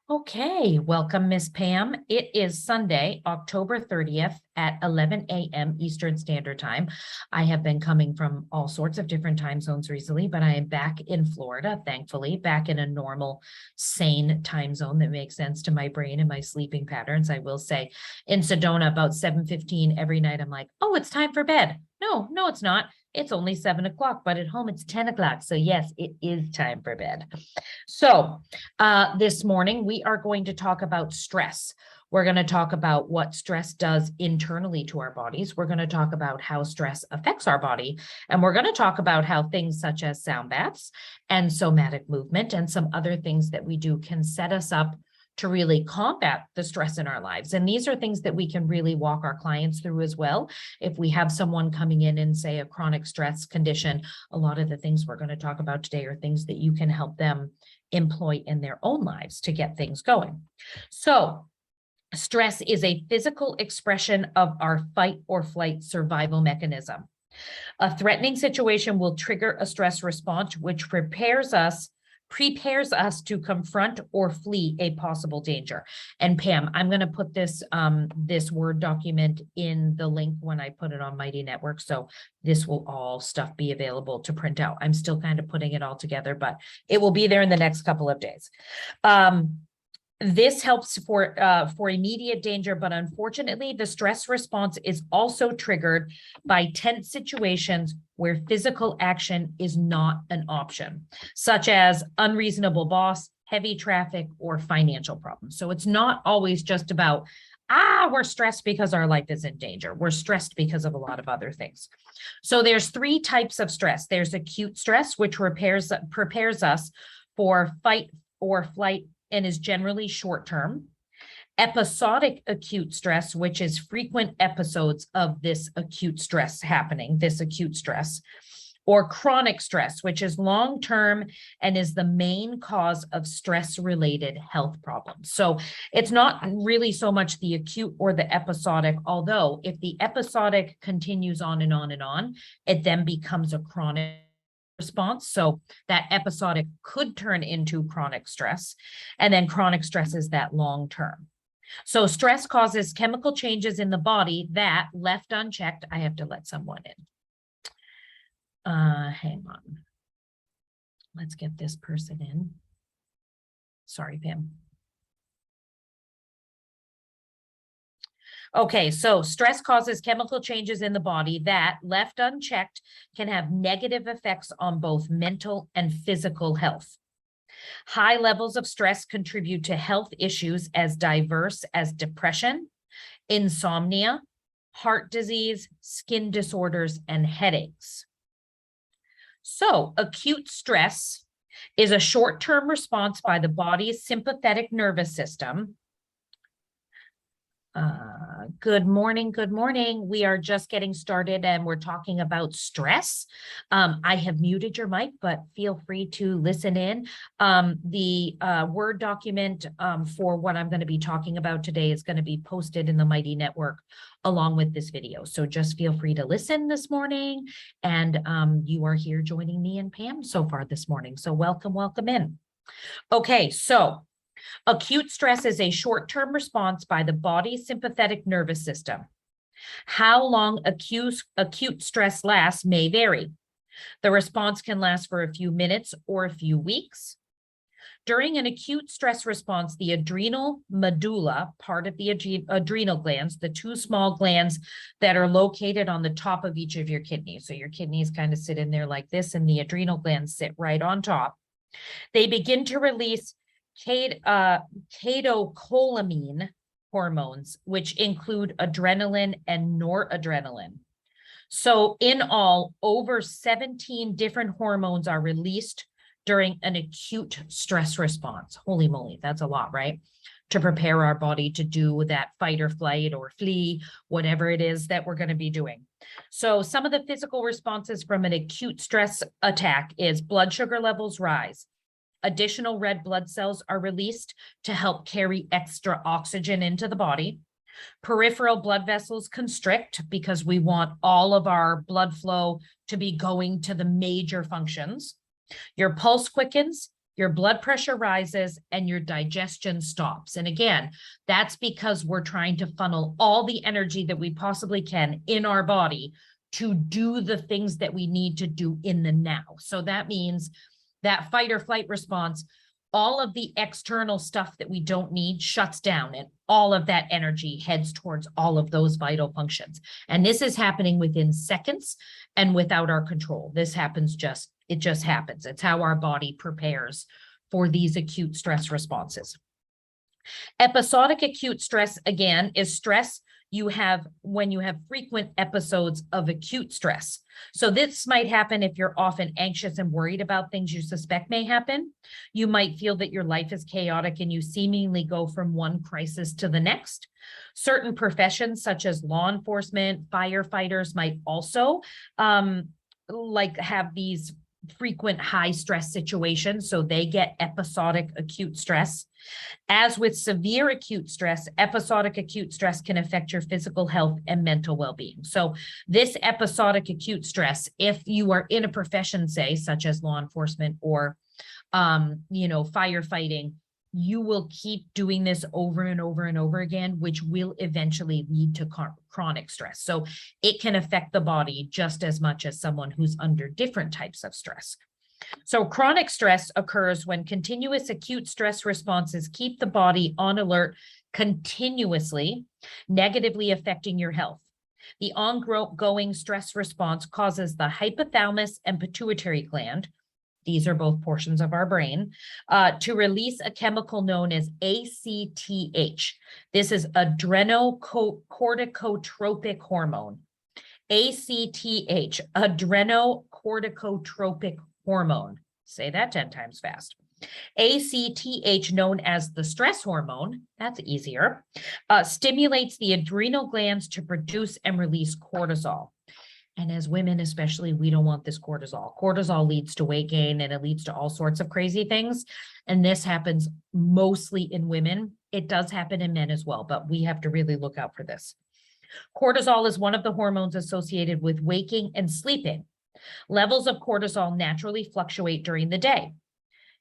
Okay, welcome, Miss Pam. It is Sunday, October 30th at 11 a.m. Eastern Standard Time. I have been coming from all sorts of different time zones recently, but I am back in Florida, thankfully, back in a normal, sane time zone that makes sense to my brain and my sleeping patterns. I will say in Sedona, about 7:15 every night, I'm like, oh, it's time for bed. No, it's not. It's only 7 o'clock, but at home it's 10 o'clock. So yes, it is time for bed. So this morning we are going to talk about stress. We're going to talk about what stress does internally to our bodies. We're going to talk about how stress affects our body. And we're going to talk about how things such as sound baths and somatic movement and some other things that we do can set us up to really combat the stress in our lives. And these are things that we can really walk our clients through as well. If we have someone coming in and say a chronic stress condition, a lot of the things we're going to talk about today are things that you can help them employ in their own lives to get things going. So stress is a physical expression of our fight or flight survival mechanism. A threatening situation will trigger a stress response, which prepares us to confront or flee a possible danger. And Pam, I'm going to put this this Word document in the link when I put it on Mighty Network. So this will all stuff be available to print out. I'm still kind of putting it all together, but it will be there in the next couple of days. This helps for immediate danger, but unfortunately, the stress response is also triggered by tense situations where physical action is not an option, such as unreasonable boss, heavy traffic, or financial problems. So it's not always just about, we're stressed because our life is in danger. We're stressed because of a lot of other things. So there's 3 types of stress. There's acute stress, which prepares us for fight or flight and is generally short-term. Episodic acute stress, which is frequent episodes of this acute stress happening, or chronic stress, which is long-term and is the main cause of stress-related health problems. So it's not really so much the acute or the episodic, although if the episodic continues on and on and on, it then becomes a chronic response. So that episodic could turn into chronic stress, and then chronic stress is that long term. So stress causes chemical changes in the body that, left unchecked, I have to let someone in. Hang on. Let's get this person in. Sorry, Pam. Okay, so stress causes chemical changes in the body that, left unchecked, can have negative effects on both mental and physical health. High levels of stress contribute to health issues as diverse as depression, insomnia, heart disease, skin disorders, and headaches. So, acute stress is a short-term response by the body's sympathetic nervous system. Good morning. We are just getting started and we're talking about stress. I have muted your mic, but feel free to listen in. The Word document for what I'm going to be talking about today is going to be posted in the Mighty Network along with this video. So just feel free to listen this morning. And you are here joining me and Pam so far this morning. So welcome in. Okay, so acute stress is a short-term response by the body's sympathetic nervous system. How long acute stress lasts may vary. The response can last for a few minutes or a few weeks. During an acute stress response, the adrenal medulla, part of the adrenal glands, the 2 small glands that are located on the top of each of your kidneys. So your kidneys kind of sit in there like this, and the adrenal glands sit right on top. They begin to release catecholamine hormones, which include adrenaline and noradrenaline. So in all, over 17 different hormones are released during an acute stress response. Holy moly, that's a lot, right? To prepare our body to do that fight or flight or flee, whatever it is that we're going to be doing. So some of the physical responses from an acute stress attack is blood sugar levels rise. Additional red blood cells are released to help carry extra oxygen into the body. Peripheral blood vessels constrict because we want all of our blood flow to be going to the major functions. Your pulse quickens, your blood pressure rises, and your digestion stops. And again, that's because we're trying to funnel all the energy that we possibly can in our body to do the things that we need to do in the now. So that means that fight or flight response, all of the external stuff that we don't need shuts down, and all of that energy heads towards all of those vital functions. And this is happening within seconds and without our control. This happens it just happens. It's how our body prepares for these acute stress responses. Episodic acute stress, again, is stress you have when you have frequent episodes of acute stress. So this might happen if you're often anxious and worried about things you suspect may happen. You might feel that your life is chaotic and you seemingly go from one crisis to the next. Certain professions, such as law enforcement, firefighters, might also have these frequent high stress situations, so they get episodic acute stress. As with severe acute stress, episodic acute stress can affect your physical health and mental well-being. So this episodic acute stress, if you are in a profession, say, such as law enforcement or firefighting, you will keep doing this over and over and over again, which will eventually lead to chronic stress. So it can affect the body just as much as someone who's under different types of stress. So chronic stress occurs when continuous acute stress responses keep the body on alert continuously, negatively affecting your health. The ongoing stress response causes the hypothalamus and pituitary gland, these are both portions of our brain, to release a chemical known as ACTH. This is adrenocorticotropic hormone. ACTH, adrenocorticotropic hormone. Say that 10 times fast. ACTH, known as the stress hormone, that's easier, stimulates the adrenal glands to produce and release cortisol. And as women, especially, we don't want this cortisol. Cortisol leads to weight gain and it leads to all sorts of crazy things. And this happens mostly in women. It does happen in men as well, but we have to really look out for this. Cortisol is one of the hormones associated with waking and sleeping. Levels of cortisol naturally fluctuate during the day.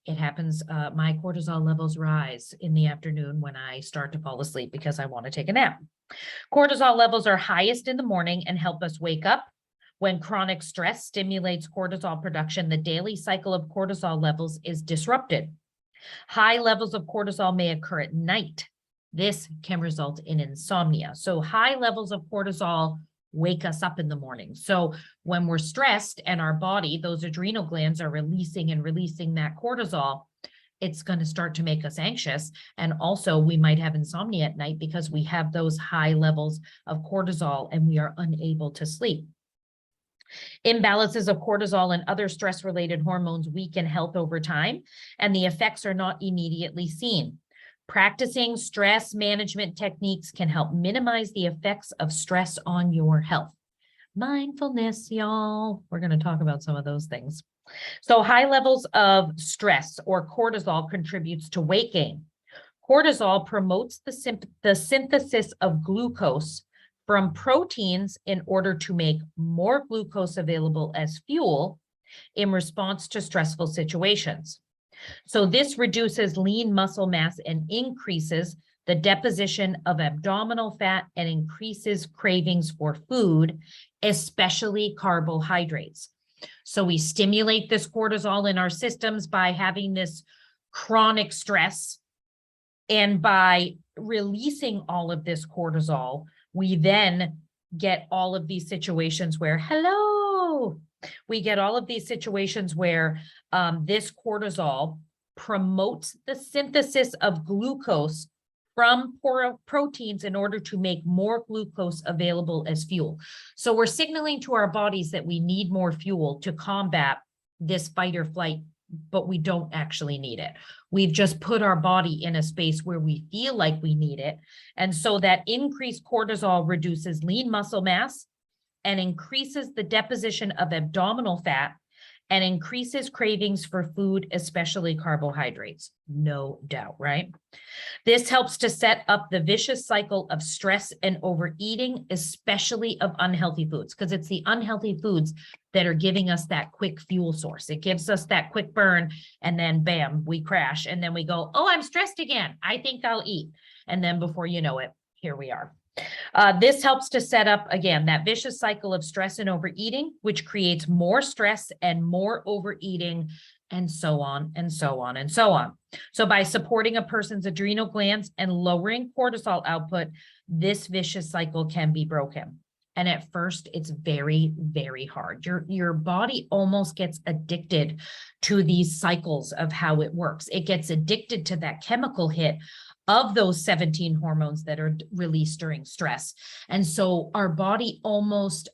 It happens, my cortisol levels rise in the afternoon when I start to fall asleep because I want to take a nap. Cortisol levels are highest in the morning and help us wake up. When chronic stress stimulates cortisol production, the daily cycle of cortisol levels is disrupted. High levels of cortisol may occur at night. This can result in insomnia. So high levels of cortisol wake us up in the morning. So when we're stressed and our body, those adrenal glands are releasing that cortisol, it's going to start to make us anxious. And also we might have insomnia at night because we have those high levels of cortisol and we are unable to sleep. Imbalances of cortisol and other stress-related hormones weaken health over time, and the effects are not immediately seen. Practicing stress management techniques can help minimize the effects of stress on your health. Mindfulness, y'all. We're going to talk about some of those things. So high levels of stress or cortisol contributes to weight gain. Cortisol promotes the synthesis of glucose from proteins in order to make more glucose available as fuel in response to stressful situations. So this reduces lean muscle mass and increases the deposition of abdominal fat and increases cravings for food, especially carbohydrates. So we stimulate this cortisol in our systems by having this chronic stress, and by releasing all of this cortisol, we then get all of these situations where, we get all of these situations where this cortisol promotes the synthesis of glucose from proteins in order to make more glucose available as fuel. So we're signaling to our bodies that we need more fuel to combat this fight or flight, but we don't actually need it. We've just put our body in a space where we feel like we need it. And so that increased cortisol reduces lean muscle mass and increases the deposition of abdominal fat and increases cravings for food, especially carbohydrates. No doubt, right? This helps to set up the vicious cycle of stress and overeating, especially of unhealthy foods, because it's the unhealthy foods that are giving us that quick fuel source. It gives us that quick burn, and then bam, we crash. And then we go, oh, I'm stressed again. I think I'll eat. And then before you know it, here we are. This helps to set up, again, that vicious cycle of stress and overeating, which creates more stress and more overeating, and so on and so on and so on. So by supporting a person's adrenal glands and lowering cortisol output, this vicious cycle can be broken. And at first, it's very, very hard. Your body almost gets addicted to these cycles of how it works. It gets addicted to that chemical hit of those 17 hormones that are released during stress. And so our body almost,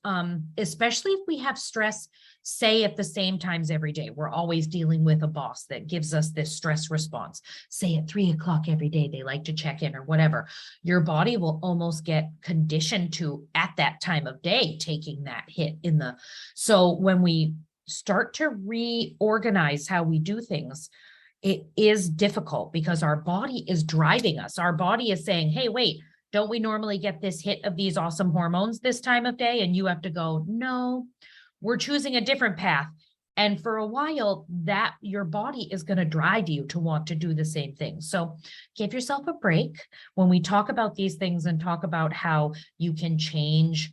especially if we have stress, say at the same times every day, we're always dealing with a boss that gives us this stress response, say at 3 o'clock every day, they like to check in or whatever, your body will almost get conditioned to, at that time of day, taking that hit in the, so when we start to reorganize how we do things, it is difficult because our body is driving us. Our body is saying, hey, wait, don't we normally get this hit of these awesome hormones this time of day? And you have to go, no, we're choosing a different path. And for a while, that your body is going to drive you to want to do the same thing. So give yourself a break when we talk about these things and talk about how you can change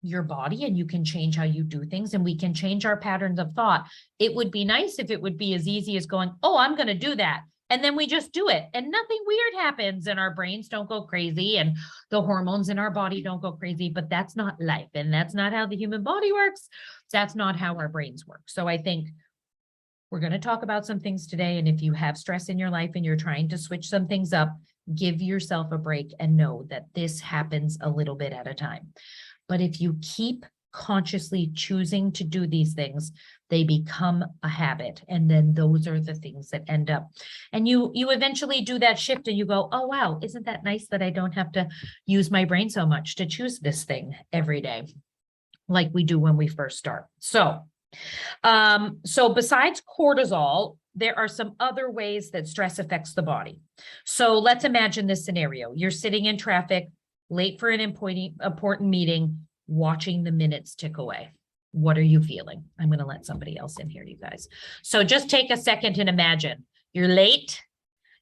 your body and you can change how you do things, and we can change our patterns of thought. It would be nice if it would be as easy as going, oh, I'm going to do that. And then we just do it and nothing weird happens and our brains don't go crazy and the hormones in our body don't go crazy, but that's not life. And that's not how the human body works. That's not how our brains work. So I think we're going to talk about some things today. And if you have stress in your life and you're trying to switch some things up, give yourself a break and know that this happens a little bit at a time. But if you keep consciously choosing to do these things, they become a habit. And then those are the things that end up. And you eventually do that shift and you go, oh, wow, isn't that nice that I don't have to use my brain so much to choose this thing every day, like we do when we first start. So besides cortisol, there are some other ways that stress affects the body. So let's imagine this scenario. You're sitting in traffic, late for an important meeting, watching the minutes tick away. What are you feeling? I'm going to let somebody else in here, you guys. So just take a second and imagine you're late.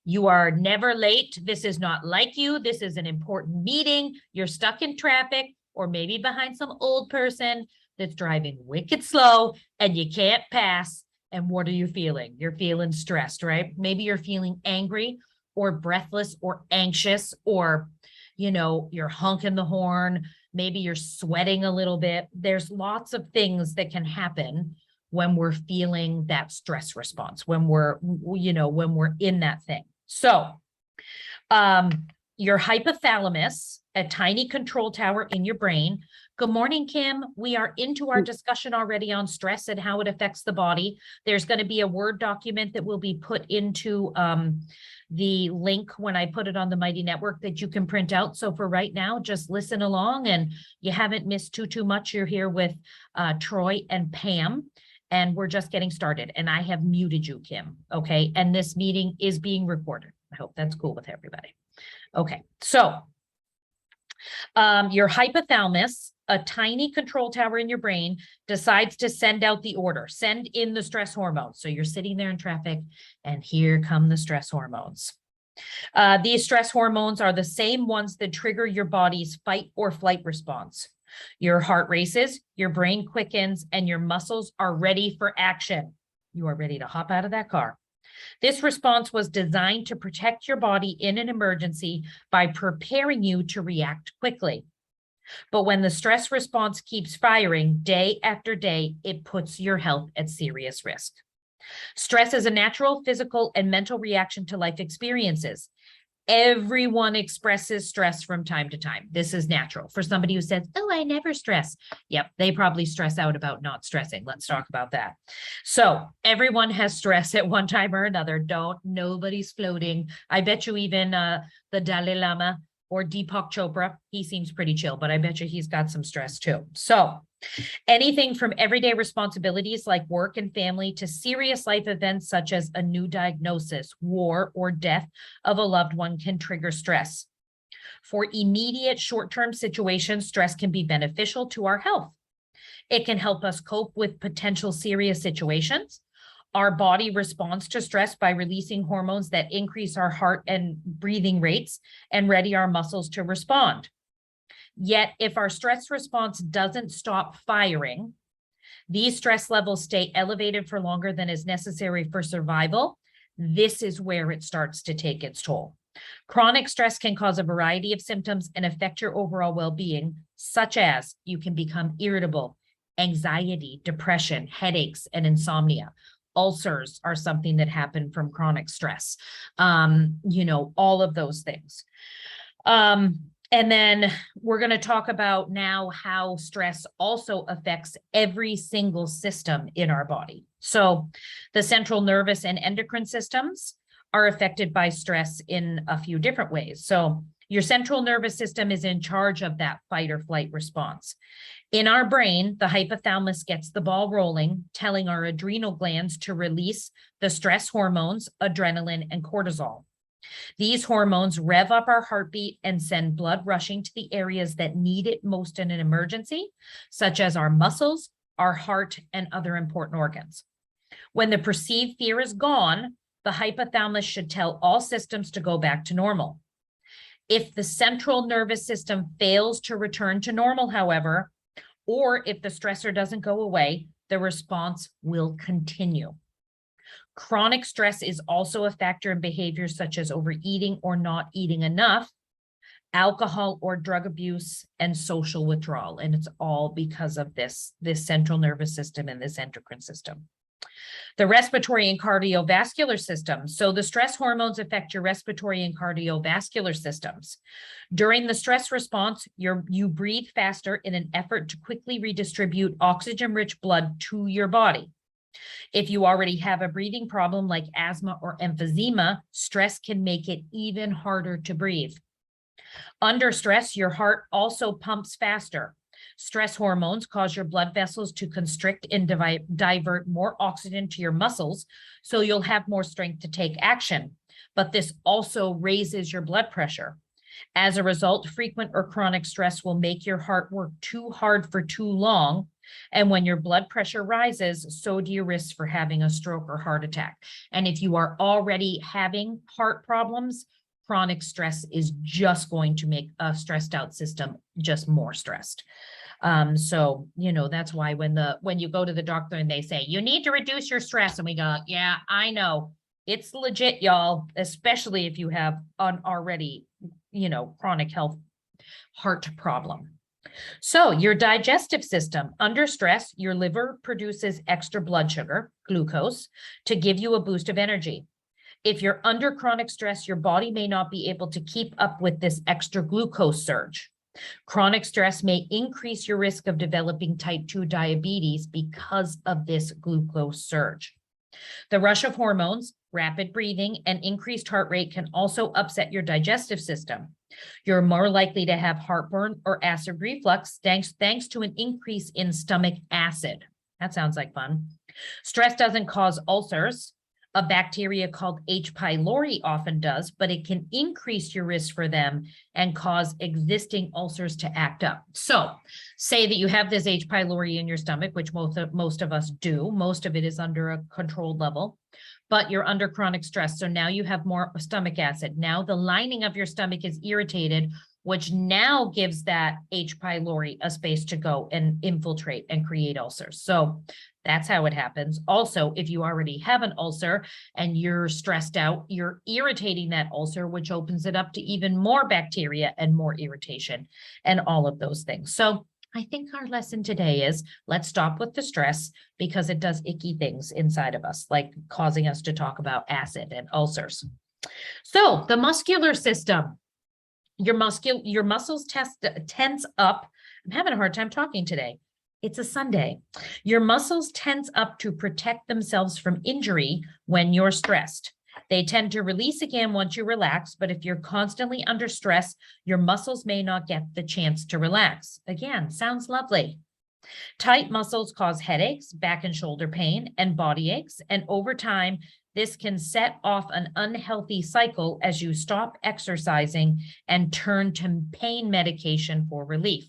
You are never late. This is not like you. This is an important meeting. You're stuck in traffic or maybe behind some old person that's driving wicked slow and you can't pass. And what are you feeling? You're feeling stressed, right? Maybe you're feeling angry or breathless or anxious, or you're honking the horn, maybe you're sweating a little bit. There's lots of things that can happen when we're feeling that stress response, when we're in that thing. So, your hypothalamus, a tiny control tower in your brain. Good morning, Kim. We are into our discussion already on stress and how it affects the body. There's going to be a Word document that will be put into the link when I put it on the Mighty Network that you can print out. So for right now, just listen along, and you haven't missed too much. You're here with Troy and Pam, and we're just getting started. And I have muted you, Kim. Okay. And this meeting is being recorded. I hope that's cool with everybody. Okay. So your hypothalamus, a tiny control tower in your brain, decides to send out the order, send in the stress hormones. So you're sitting there in traffic and here come the stress hormones. These stress hormones are the same ones that trigger your body's fight or flight response. Your heart races, your brain quickens, and your muscles are ready for action. You are ready to hop out of that car. This response was designed to protect your body in an emergency by preparing you to react quickly. But when the stress response keeps firing day after day, it puts your health at serious risk. Stress is a natural physical and mental reaction to life experiences. Everyone expresses stress from time to time. This is natural. For somebody who says, oh, I never stress. Yep, they probably stress out about not stressing. Let's talk about that. So everyone has stress at one time or another. Nobody's floating. I bet you even the Dalai Lama or Deepak Chopra, he seems pretty chill, but I bet you he's got some stress too. So Anything from everyday responsibilities like work and family to serious life events such as a new diagnosis, war, or death of a loved one can trigger stress. For immediate short-term situations, stress can be beneficial to our health. It can help us cope with potential serious situations. Our body responds to stress by releasing hormones that increase our heart and breathing rates and ready our muscles to respond. Yet, if our stress response doesn't stop firing, these stress levels stay elevated for longer than is necessary for survival. This is where it starts to take its toll. Chronic stress can cause a variety of symptoms and affect your overall well-being, such as you can become irritable, anxiety, depression, headaches, and insomnia. Ulcers are something that happen from chronic stress. All of those things. And then we're going to talk about now how stress also affects every single system in our body. So the central nervous and endocrine systems are affected by stress in a few different ways. So your central nervous system is in charge of that fight or flight response. In our brain, the hypothalamus gets the ball rolling, telling our adrenal glands to release the stress hormones, adrenaline, and cortisol. These hormones rev up our heartbeat and send blood rushing to the areas that need it most in an emergency, such as our muscles, our heart, and other important organs. When the perceived fear is gone, the hypothalamus should tell all systems to go back to normal. If the central nervous system fails to return to normal, however, or if the stressor doesn't go away, the response will continue. Chronic stress is also a factor in behaviors such as overeating or not eating enough, alcohol or drug abuse, and social withdrawal. And it's all because of this central nervous system and this endocrine system. The respiratory and cardiovascular system. So the stress hormones affect your respiratory and cardiovascular systems. During the stress response, you breathe faster in an effort to quickly redistribute oxygen-rich blood to your body. If you already have a breathing problem like asthma or emphysema, stress can make it even harder to breathe. Under stress, your heart also pumps faster. Stress hormones cause your blood vessels to constrict and divert more oxygen to your muscles, so you'll have more strength to take action. But this also raises your blood pressure. As a result, frequent or chronic stress will make your heart work too hard for too long. And when your blood pressure rises, so do your risks for having a stroke or heart attack. And if you are already having heart problems, chronic stress is just going to make a stressed out system just more stressed. So, that's why when you go to the doctor and they say, you need to reduce your stress, and we go, yeah, I know. It's legit, y'all, especially if you have an already, chronic heart problem. So your digestive system, under stress, your liver produces extra blood sugar, glucose, to give you a boost of energy. If you're under chronic stress, your body may not be able to keep up with this extra glucose surge. Chronic stress may increase your risk of developing type 2 diabetes because of this glucose surge. The rush of hormones, rapid breathing, and increased heart rate can also upset your digestive system. You're more likely to have heartburn or acid reflux thanks to an increase in stomach acid. That sounds like fun. Stress doesn't cause ulcers. A bacteria called H. pylori often does, but it can increase your risk for them and cause existing ulcers to act up. So say that you have this H. pylori in your stomach, which most of us do. Most of it is under a controlled level, but you're under chronic stress. So now you have more stomach acid. Now the lining of your stomach is irritated, which now gives that H. pylori a space to go and infiltrate and create ulcers. So that's how it happens. Also, if you already have an ulcer and you're stressed out, you're irritating that ulcer, which opens it up to even more bacteria and more irritation and all of those things. So I think our lesson today is let's stop with the stress because it does icky things inside of us, like causing us to talk about acid and ulcers. So the muscular system, your muscles tense up. I'm having a hard time talking today. It's a Sunday. Your muscles tense up to protect themselves from injury when you're stressed. They tend to release again once you relax, but if you're constantly under stress, your muscles may not get the chance to relax. Again, sounds lovely. Tight muscles cause headaches, back and shoulder pain, and body aches. And over time, this can set off an unhealthy cycle as you stop exercising and turn to pain medication for relief,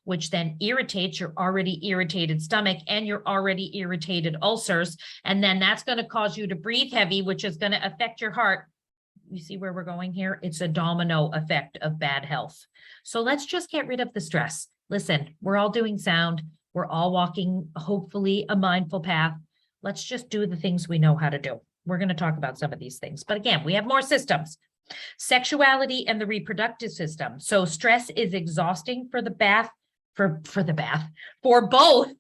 which then irritates your already irritated stomach and your already irritated ulcers. And then that's going to cause you to breathe heavy, which is going to affect your heart. You see where we're going here? It's a domino effect of bad health. So let's just get rid of the stress. Listen, we're all doing sound. We're all walking, hopefully, a mindful path. Let's just do the things we know how to do. We're going to talk about some of these things. But again, we have more systems. Sexuality and the reproductive system. So stress is exhausting for for both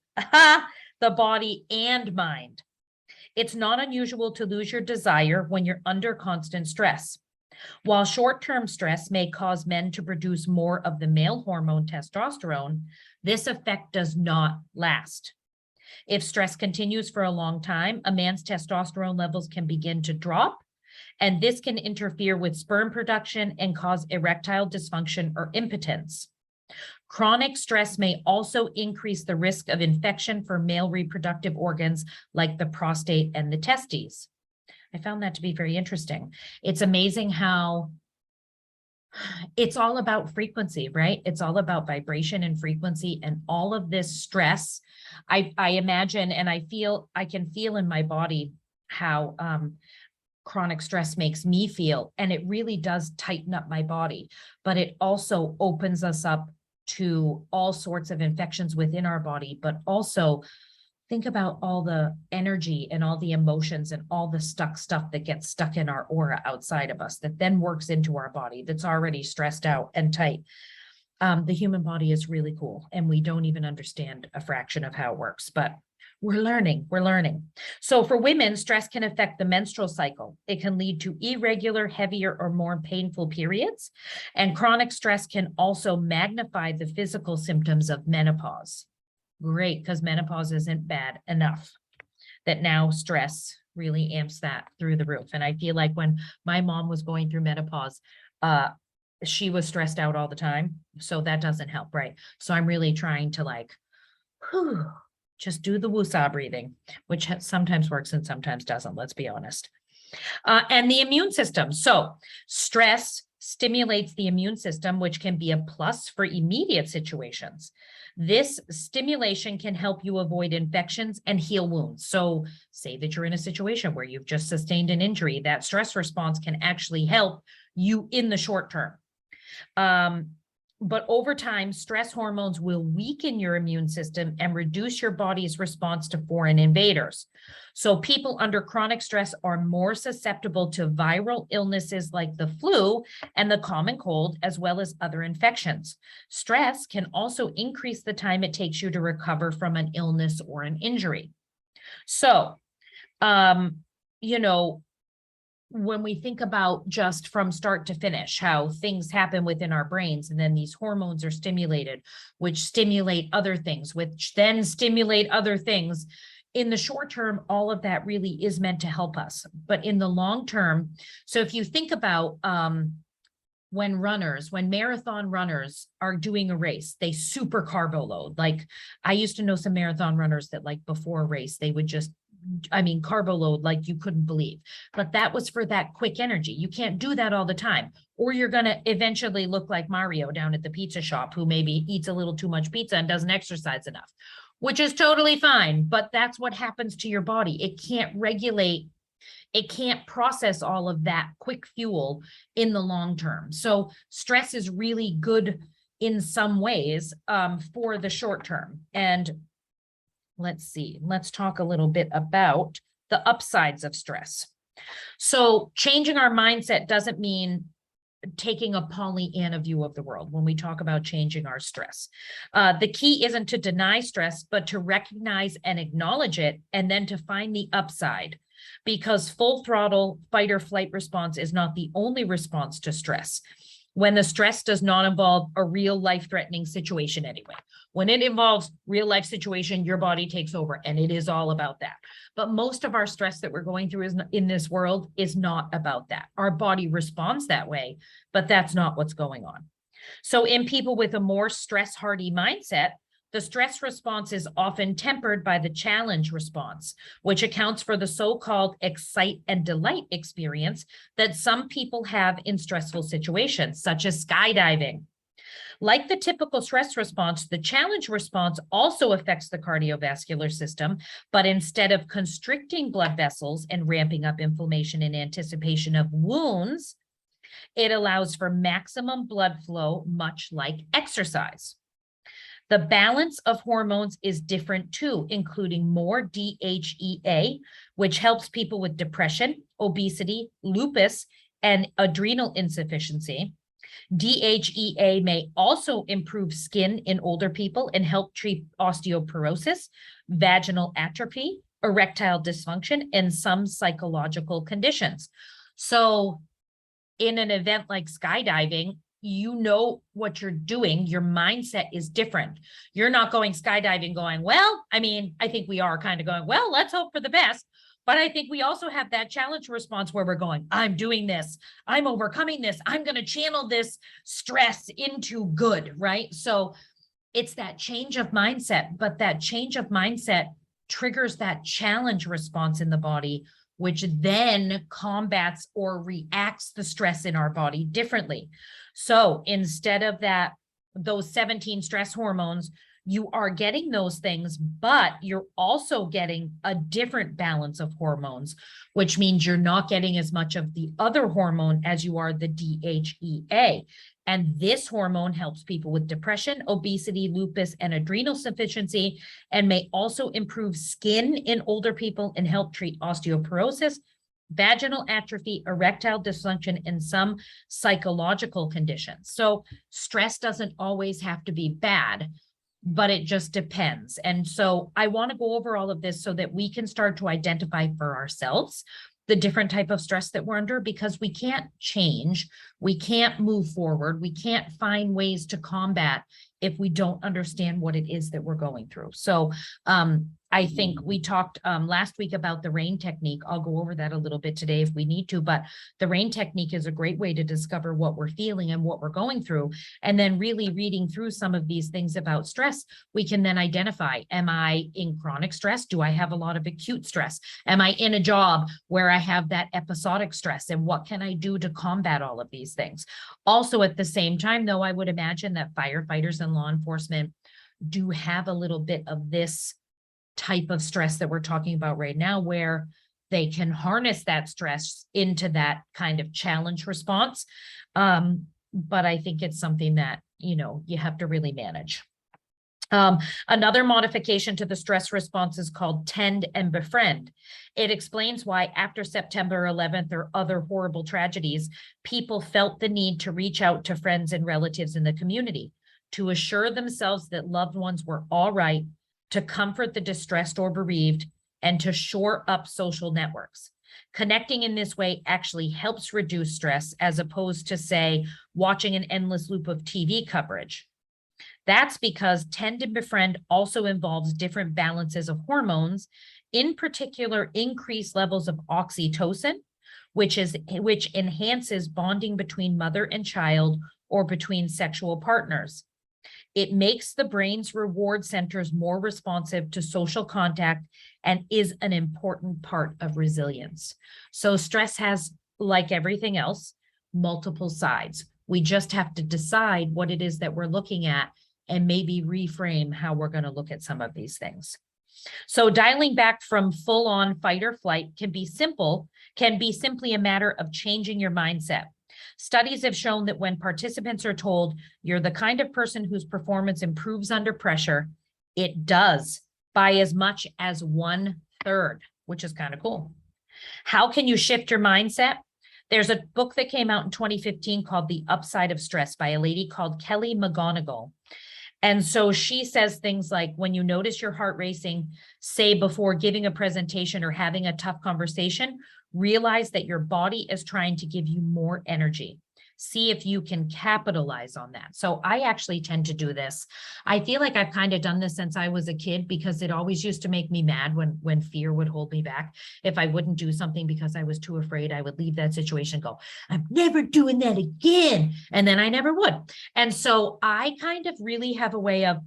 the body and mind. It's not unusual to lose your desire when you're under constant stress. While short-term stress may cause men to produce more of the male hormone testosterone, this effect does not last. If stress continues for a long time, a man's testosterone levels can begin to drop, and this can interfere with sperm production and cause erectile dysfunction or impotence. Chronic stress may also increase the risk of infection for male reproductive organs like the prostate and the testes. I found that to be very interesting. It's amazing how it's all about frequency, right? It's all about vibration and frequency, and all of this stress. I imagine, and I can feel in my body how chronic stress makes me feel, and it really does tighten up my body, but it also opens us up to all sorts of infections within our body. But also think about all the energy and all the emotions and all the stuff that gets stuck in our aura outside of us that then works into our body that's already stressed out and tight. The human body is really cool, and we don't even understand a fraction of how it works, but we're learning. So for women, stress can affect the menstrual cycle. It can lead to irregular, heavier, or more painful periods. And chronic stress can also magnify the physical symptoms of menopause. Great, because menopause isn't bad enough, that now stress really amps that through the roof. And I feel like when my mom was going through menopause, she was stressed out all the time. So that doesn't help, right? So I'm really trying to just do the woosah breathing, which sometimes works and sometimes doesn't, let's be honest. And the immune system. So stress stimulates the immune system, which can be a plus for immediate situations. This stimulation can help you avoid infections and heal wounds. So say that you're in a situation where you've just sustained an injury, that stress response can actually help you in the short term. But over time, stress hormones will weaken your immune system and reduce your body's response to foreign invaders. So people under chronic stress are more susceptible to viral illnesses like the flu and the common cold, as well as other infections. Stress can also increase the time it takes you to recover from an illness or an injury. So, when we think about just from start to finish, how things happen within our brains, and then these hormones are stimulated, which stimulate other things, which then stimulate other things. In the short term, all of that really is meant to help us. But in the long term, so if you think about when marathon runners are doing a race, they super carbo load. Like I used to know some marathon runners that before a race, they would just carbo load like you couldn't believe, but that was for that quick energy. You can't do that all the time, or you're going to eventually look like Mario down at the pizza shop, who maybe eats a little too much pizza and doesn't exercise enough, which is totally fine. But that's what happens to your body. It can't regulate, it can't process all of that quick fuel in the long term. So stress is really good in some ways for the short term. And let's talk a little bit about the upsides of stress. So changing our mindset doesn't mean taking a Pollyanna view of the world when we talk about changing our stress. The key isn't to deny stress, but to recognize and acknowledge it, and then to find the upside, because full throttle fight or flight response is not the only response to stress. When the stress does not involve a real life-threatening situation anyway. When it involves real life situation, your body takes over, and it is all about that. But most of our stress that we're going through in this world is not about that. Our body responds that way, but that's not what's going on. So in people with a more stress-hardy mindset, The stress response is often tempered by the challenge response, which accounts for the so-called excite and delight experience that some people have in stressful situations, such as skydiving. Like the typical stress response, the challenge response also affects the cardiovascular system, but instead of constricting blood vessels and ramping up inflammation in anticipation of wounds, it allows for maximum blood flow, much like exercise. The balance of hormones is different too, including more DHEA, which helps people with depression, obesity, lupus, and adrenal insufficiency. DHEA may also improve skin in older people and help treat osteoporosis, vaginal atrophy, erectile dysfunction, and some psychological conditions. So in an event like skydiving, you know what you're doing. Your mindset is different. You're not going skydiving going, well, I mean, I think we are kind of going, well, let's hope for the best. But I think we also have that challenge response where we're going, I'm doing this, I'm overcoming this, I'm going to channel this stress into good, right? So it's that change of mindset, but that change of mindset triggers that challenge response in the body, which then combats or reacts the stress in our body differently. So instead of those 17 stress hormones, you are getting those things, but you're also getting a different balance of hormones, which means you're not getting as much of the other hormone as you are the DHEA. And this hormone helps people with depression, obesity, lupus, and adrenal insufficiency, and may also improve skin in older people and help treat osteoporosis, vaginal atrophy, erectile dysfunction, and some psychological conditions. So stress doesn't always have to be bad, but it just depends. And so I want to go over all of this so that we can start to identify for ourselves the different type of stress that we're under, because we can't change, we can't move forward, we can't find ways to combat if we don't understand what it is that we're going through. So I think we talked last week about the RAIN technique. I'll go over that a little bit today if we need to, but the RAIN technique is a great way to discover what we're feeling and what we're going through. And then really reading through some of these things about stress, we can then identify, am I in chronic stress? Do I have a lot of acute stress? Am I in a job where I have that episodic stress? And what can I do to combat all of these things? Also, at the same time, though, I would imagine that firefighters and law enforcement do have a little bit of this type of stress that we're talking about right now, where they can harness that stress into that kind of challenge response. But I think it's something that, you have to really manage. Another modification to the stress response is called tend and befriend. It explains why after September 11th or other horrible tragedies, people felt the need to reach out to friends and relatives in the community to assure themselves that loved ones were all right, to comfort the distressed or bereaved, and to shore up social networks. Connecting in this way actually helps reduce stress, as opposed to, say, watching an endless loop of TV coverage. That's because tend and befriend also involves different balances of hormones, in particular increased levels of oxytocin, which enhances bonding between mother and child or between sexual partners. It makes the brain's reward centers more responsive to social contact and is an important part of resilience. So stress has, like everything else, multiple sides. We just have to decide what it is that we're looking at and maybe reframe how we're going to look at some of these things. So dialing back from full-on fight or flight can be simply a matter of changing your mindset. Studies have shown that when participants are told you're the kind of person whose performance improves under pressure, it does by as much as 1/3, which is kind of cool. How can you shift your mindset? There's a book that came out in 2015 called The Upside of Stress by a lady called Kelly McGonigal. And so she says things like, when you notice your heart racing, say before giving a presentation or having a tough conversation, realize that your body is trying to give you more energy. See if you can capitalize on that. So I actually tend to do this. I feel like I've kind of done this since I was a kid, because it always used to make me mad when fear would hold me back. If I wouldn't do something because I was too afraid, I would leave that situation and go, I'm never doing that again. And then I never would. And so I kind of really have a way of,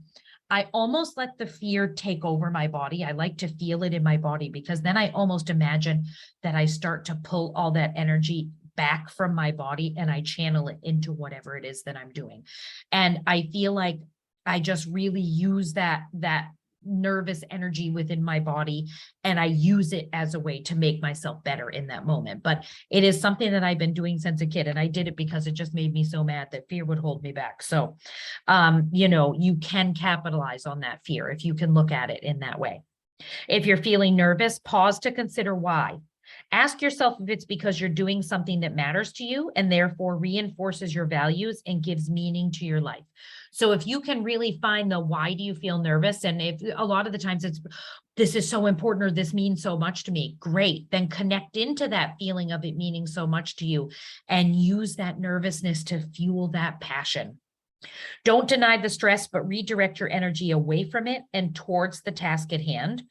I almost let the fear take over my body. I like to feel it in my body, because then I almost imagine that I start to pull all that energy back from my body and I channel it into whatever it is that I'm doing. And I feel like I just really use that nervous energy within my body, and I use it as a way to make myself better in that moment. But it is something that I've been doing since a kid, and I did it because it just made me so mad that fear would hold me back. So, you can capitalize on that fear if you can look at it in that way. If you're feeling nervous, pause to consider why. Ask yourself if it's because you're doing something that matters to you and therefore reinforces your values and gives meaning to your life. So if you can really find the why do you feel nervous, and if a lot of the times it's this is so important or this means so much to me, great, then connect into that feeling of it meaning so much to you and use that nervousness to fuel that passion. Don't deny the stress, but redirect your energy away from it and towards the task at hand.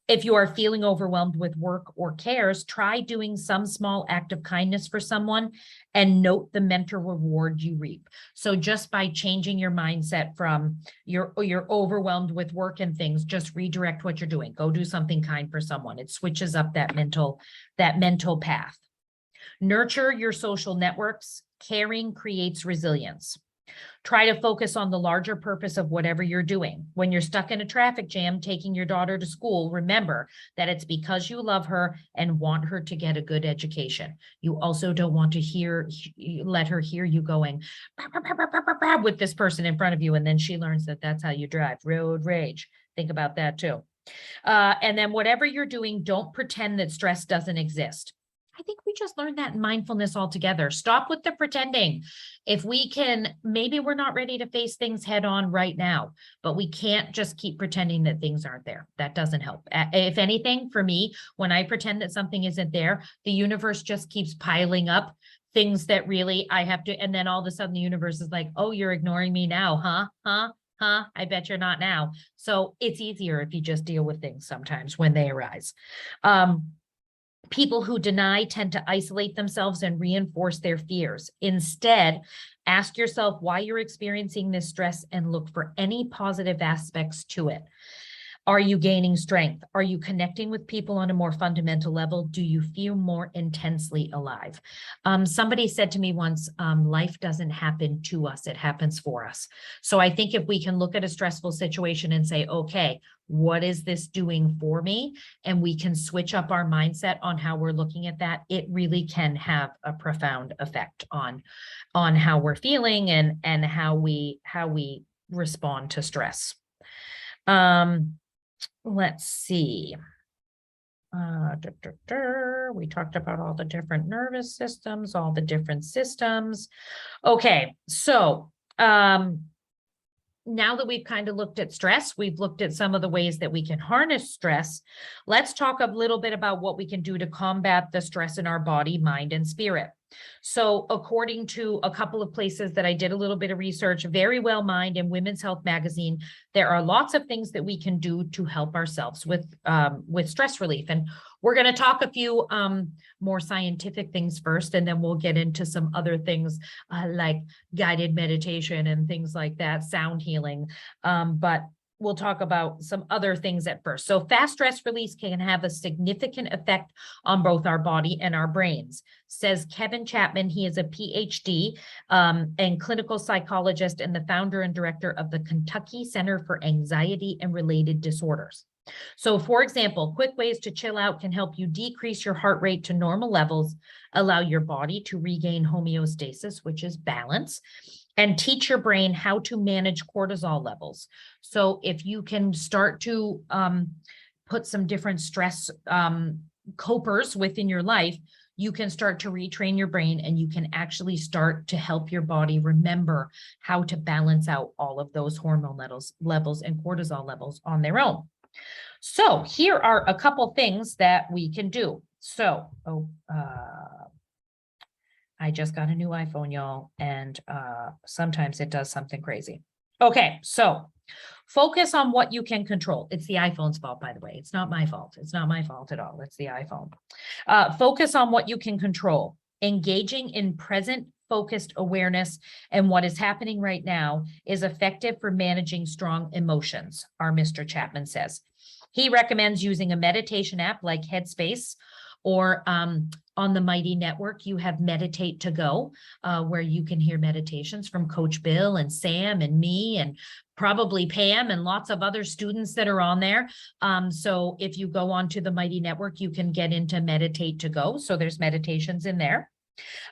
If you are feeling overwhelmed with work or cares, try doing some small act of kindness for someone and note the mental reward you reap. So just by changing your mindset from you're overwhelmed with work and things, just redirect what you're doing. Go do something kind for someone. It switches up that mental path. Nurture your social networks. Caring creates resilience. Try to focus on the larger purpose of whatever you're doing. When you're stuck in a traffic jam taking your daughter to school, remember that it's because you love her and want her to get a good education. You also don't want to let her hear you going with this person in front of you, and then she learns that that's how you drive. Road rage. Think about that too. And then whatever you're doing, don't pretend that stress doesn't exist. I think we just learned that in mindfulness altogether. Stop with the pretending. If we can, maybe we're not ready to face things head on right now, but we can't just keep pretending that things aren't there. That doesn't help. If anything, for me, when I pretend that something isn't there, the universe just keeps piling up things that really I have to, and then all of a sudden the universe is like, oh, you're ignoring me now, huh? I bet you're not now. So it's easier if you just deal with things sometimes when they arise. People who deny tend to isolate themselves and reinforce their fears. Instead, ask yourself why you're experiencing this stress and look for any positive aspects to it. Are you gaining strength? Are you connecting with people on a more fundamental level? Do you feel more intensely alive? Somebody said to me once, life doesn't happen to us, it happens for us. So I think if we can look at a stressful situation and say, okay, what is this doing for me? And we can switch up our mindset on how we're looking at that, it really can have a profound effect on how we're feeling and how we respond to stress. Let's see. We talked about all the different nervous systems, all the different systems. Okay, so now that we've kind of looked at stress, we've looked at some of the ways that we can harness stress. Let's talk a little bit about what we can do to combat the stress in our body, mind, and spirit. So according to a couple of places that I did a little bit of research, Very Well Mind and Women's Health Magazine, there are lots of things that we can do to help ourselves with stress relief. And we're going to talk a few more scientific things first, and then we'll get into some other things like guided meditation and things like that, sound healing. But we'll talk about some other things at first. So fast stress release can have a significant effect on both our body and our brains, says Kevin Chapman. He is a PhD and clinical psychologist and the founder and director of the Kentucky Center for Anxiety and Related Disorders. So for example, quick ways to chill out can help you decrease your heart rate to normal levels, allow your body to regain homeostasis, which is balance, and teach your brain how to manage cortisol levels. So if you can start to put some different stress copers within your life, you can start to retrain your brain, and you can actually start to help your body remember how to balance out all of those hormone levels and cortisol levels on their own. So here are a couple things that we can do. So, I just got a new iPhone, y'all, and sometimes it does something crazy. Okay, so focus on what you can control. It's the iPhone's fault, by the way. It's not my fault. It's not my fault at all. It's the iPhone. Focus on what you can control. Engaging in present focused awareness, and what is happening right now is effective for managing strong emotions, our Mr. Chapman says. He recommends using a meditation app like Headspace, or on the Mighty Network, you have Meditate to Go, where you can hear meditations from Coach Bill and Sam and me and probably Pam and lots of other students that are on there. So if you go onto the Mighty Network, you can get into Meditate to Go. So there's meditations in there.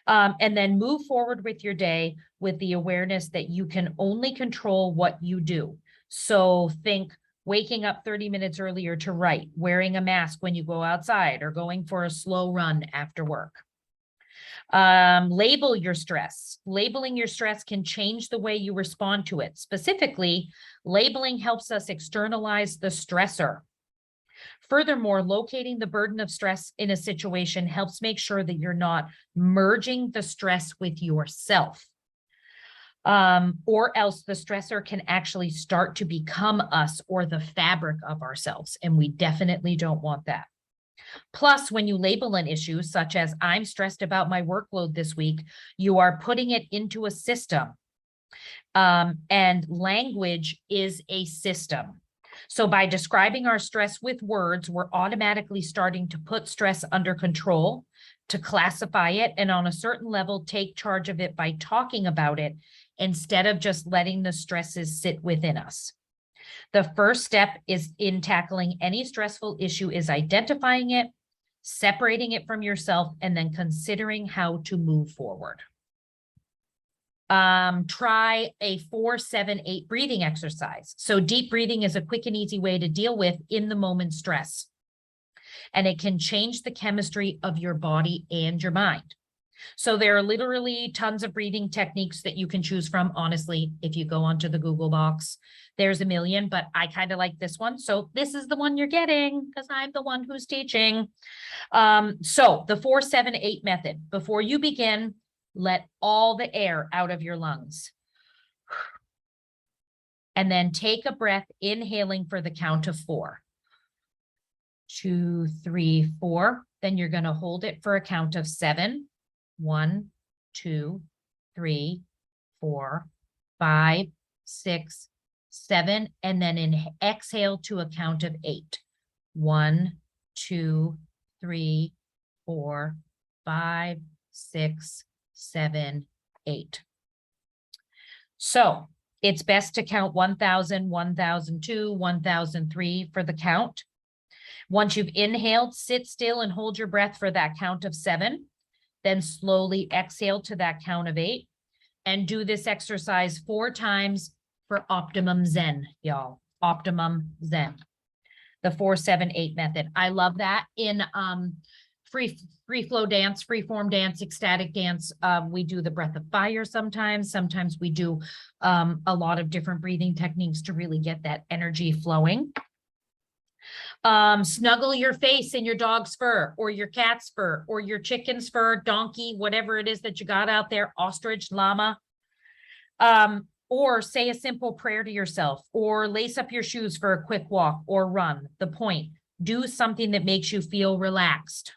And then move forward with your day with the awareness that you can only control what you do. So think waking up 30 minutes earlier to write, wearing a mask when you go outside, or going for a slow run after work. Label your stress. Labeling your stress can change the way you respond to it. Specifically, labeling helps us externalize the stressor. Furthermore, locating the burden of stress in a situation helps make sure that you're not merging the stress with yourself. Or else the stressor can actually start to become us or the fabric of ourselves, and we definitely don't want that. Plus, when you label an issue, such as I'm stressed about my workload this week, you are putting it into a system. And language is a system. So by describing our stress with words, we're automatically starting to put stress under control, to classify it, and on a certain level, take charge of it by talking about it instead of just letting the stresses sit within us. The first step is in tackling any stressful issue is identifying it, separating it from yourself, and then considering how to move forward. Try a 4-7-8 breathing exercise. So deep breathing is a quick and easy way to deal with in the moment stress. And it can change the chemistry of your body and your mind. So there are literally tons of breathing techniques that you can choose from. Honestly, if you go onto the Google box, there's a million, but I kind of like this one. So this is the one you're getting because I'm the one who's teaching. So the 4-7-8 method. Before you begin, let all the air out of your lungs. And then take a breath, inhaling for the count of 4. 2, 3, 4. Then you're going to hold it for a count of 7. 1, 2, 3, 4, 5, 6, 7, and then exhale to a count of 8. 1, 2, 3, 4, 5, 6, 7, 8. So it's best to count 1,000, 1,002, 1,003 for the count. Once you've inhaled, sit still and hold your breath for that count of 7. Then slowly exhale to that count of 8. And do this exercise 4 times for optimum Zen, y'all. Optimum Zen. The 4-7-8 method. I love that. In free flow dance, free form dance, ecstatic dance, we do the breath of fire sometimes. Sometimes we do a lot of different breathing techniques to really get that energy flowing. Snuggle your face in your dog's fur or your cat's fur or your chicken's fur, donkey, whatever it is that you got out there, ostrich, llama. Or say a simple prayer to yourself, or lace up your shoes for a quick walk or run. The point, do something that makes you feel relaxed.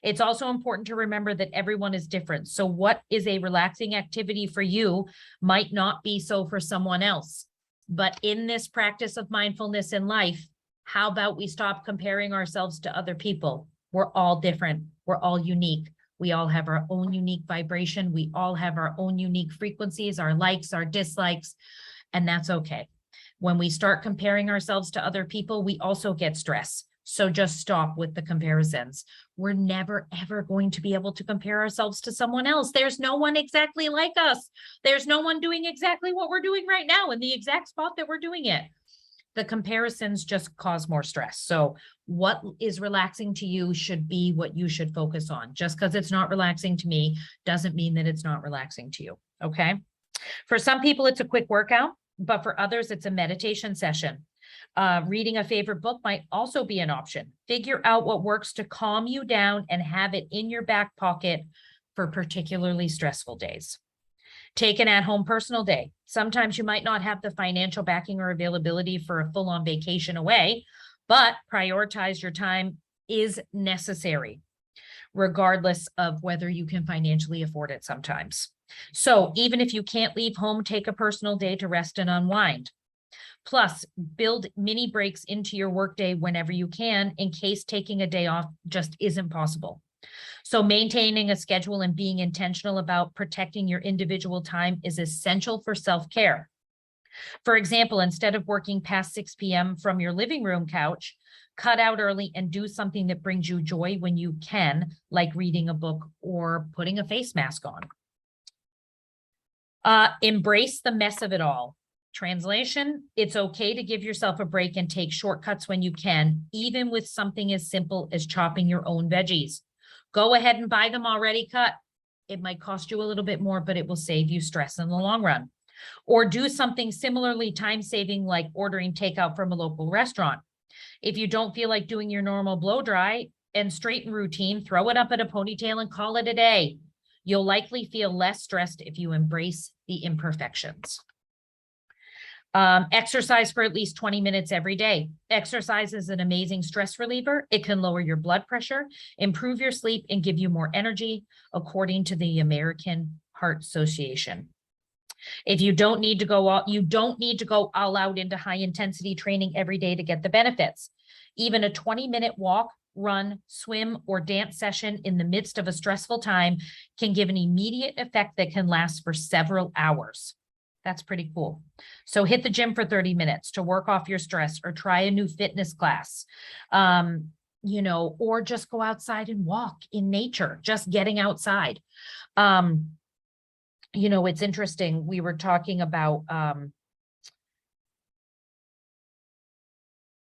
It's also important to remember that everyone is different. So what is a relaxing activity for you might not be so for someone else. But in this practice of mindfulness in life, how about we stop comparing ourselves to other people? We're all different. We're all unique. We all have our own unique vibration. We all have our own unique frequencies, our likes, our dislikes, and that's okay. When we start comparing ourselves to other people, we also get stress. So just stop with the comparisons. We're never, ever going to be able to compare ourselves to someone else. There's no one exactly like us. There's no one doing exactly what we're doing right now in the exact spot that we're doing it. The comparisons just cause more stress. So what is relaxing to you should be what you should focus on. Just because it's not relaxing to me doesn't mean that it's not relaxing to you. Okay. For some people, it's a quick workout, but for others, it's a meditation session. Reading a favorite book might also be an option. Figure out what works to calm you down and have it in your back pocket for particularly stressful days. Take an at-home personal day. Sometimes you might not have the financial backing or availability for a full-on vacation away, but prioritize your time is necessary. regardless of whether you can financially afford it sometimes. So even if you can't leave home, take a personal day to rest and unwind. Plus, build mini breaks into your workday whenever you can, in case taking a day off just isn't possible. So maintaining a schedule and being intentional about protecting your individual time is essential for self-care. For example, instead of working past 6 p.m. from your living room couch, cut out early and do something that brings you joy when you can, like reading a book or putting a face mask on. Embrace the mess of it all. Translation, it's okay to give yourself a break and take shortcuts when you can, even with something as simple as chopping your own veggies. Go ahead and buy them already cut. It might cost you a little bit more, but it will save you stress in the long run. Or do something similarly time-saving, like ordering takeout from a local restaurant. If you don't feel like doing your normal blow dry and straighten routine, throw it up in a ponytail and call it a day. You'll likely feel less stressed if you embrace the imperfections. Exercise for at least 20 minutes every day. Exercise is an amazing stress reliever. It can lower your blood pressure, improve your sleep, and give you more energy, according to the American Heart Association. If you don't need to go all out into high intensity training every day to get the benefits. Even a 20-minute walk, run, swim, or dance session in the midst of a stressful time can give an immediate effect that can last for several hours. That's pretty cool. So hit the gym for 30 minutes to work off your stress, or try a new fitness class, or just go outside and walk in nature, just getting outside. It's interesting. We were talking about,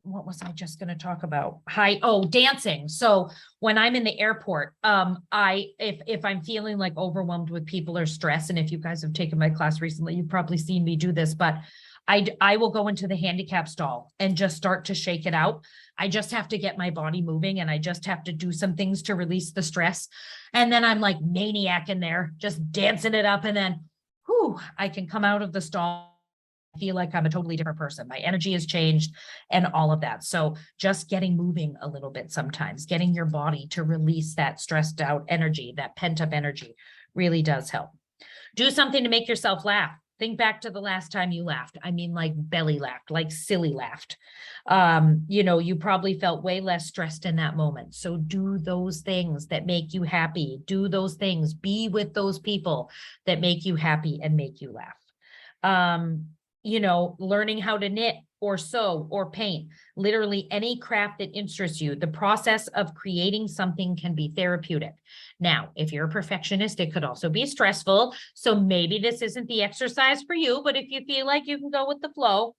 what was I just going to talk about? Dancing. So when I'm in the airport, if I'm feeling like overwhelmed with people or stress, and if you guys have taken my class recently, you've probably seen me do this, but I will go into the handicap stall and just start to shake it out. I just have to get my body moving, and I just have to do some things to release the stress. And then I'm like maniac in there, just dancing it up. And then, I can come out of the stall, feel like I'm a totally different person. My energy has changed and all of that. So just getting moving a little bit sometimes, getting your body to release that stressed out energy, that pent up energy, really does help. Do something to make yourself laugh. Think back to the last time you laughed. I mean, like belly laughed, like silly laughed. You probably felt way less stressed in that moment. So do those things that make you happy. Do those things. Be with those people that make you happy and make you laugh. Learning how to knit or sew or paint, literally any craft that interests you. The process of creating something can be therapeutic. Now, if you're a perfectionist, it could also be stressful. So maybe this isn't the exercise for you, but if you feel like you can go with the flow,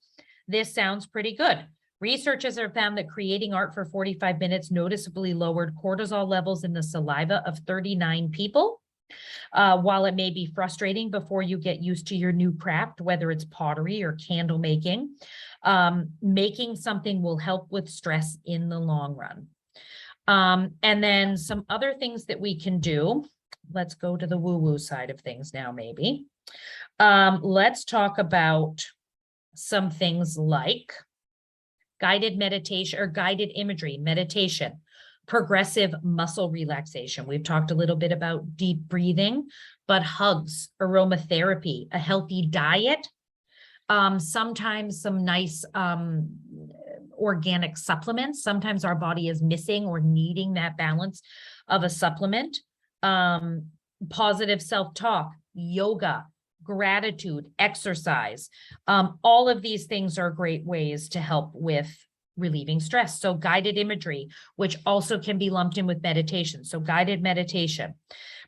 this sounds pretty good. Researchers have found that creating art for 45 minutes noticeably lowered cortisol levels in the saliva of 39 people. While it may be frustrating before you get used to your new craft, whether it's pottery or candle making, making something will help with stress in the long run. And then some other things that we can do. Let's go to the woo-woo side of things now, maybe. Let's talk about some things like guided meditation or guided imagery, meditation, progressive muscle relaxation. We've talked a little bit about deep breathing, but hugs, aromatherapy, a healthy diet, sometimes some nice organic supplements. Sometimes our body is missing or needing that balance of a supplement. Positive self-talk, yoga, gratitude, exercise. All of these things are great ways to help with relieving stress. So guided imagery, which also can be lumped in with meditation. So guided meditation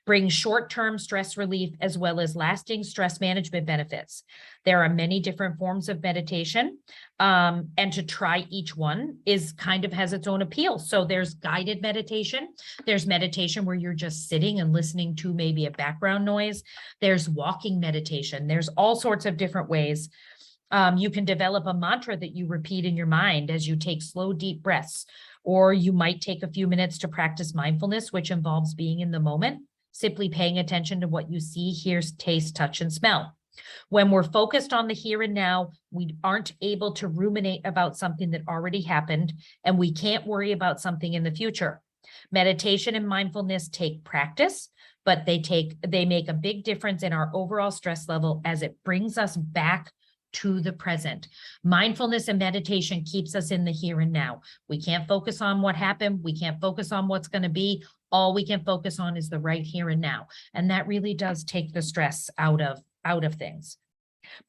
brings short-term stress relief as well as lasting stress management benefits. There are many different forms of meditation, and to try each one has its own appeal. So there's guided meditation. There's meditation where you're just sitting and listening to maybe a background noise. There's walking meditation. There's all sorts of different ways. You can develop a mantra that you repeat in your mind as you take slow, deep breaths, or you might take a few minutes to practice mindfulness, which involves being in the moment, simply paying attention to what you see, hear, taste, touch, and smell. When we're focused on the here and now, we aren't able to ruminate about something that already happened, and we can't worry about something in the future. Meditation and mindfulness take practice, but they make a big difference in our overall stress level as it brings us back to the present. Mindfulness and meditation keeps us in the here and now. We can't focus on what happened. We can't focus on what's going to be. All we can focus on is the right here and now. And that really does take the stress out of things.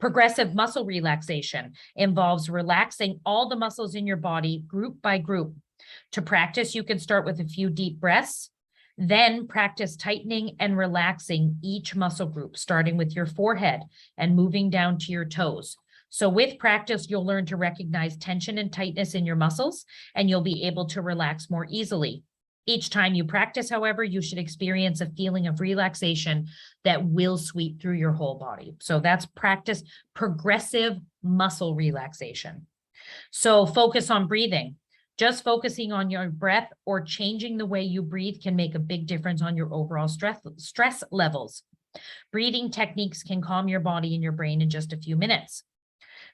Progressive muscle relaxation involves relaxing all the muscles in your body group by group. To practice, you can start with a few deep breaths, then practice tightening and relaxing each muscle group, starting with your forehead and moving down to your toes. So with practice, you'll learn to recognize tension and tightness in your muscles, and you'll be able to relax more easily. Each time you practice, however, you should experience a feeling of relaxation that will sweep through your whole body. So that's practice progressive muscle relaxation. So focus on breathing. Just focusing on your breath or changing the way you breathe can make a big difference on your overall stress levels. Breathing techniques can calm your body and your brain in just a few minutes.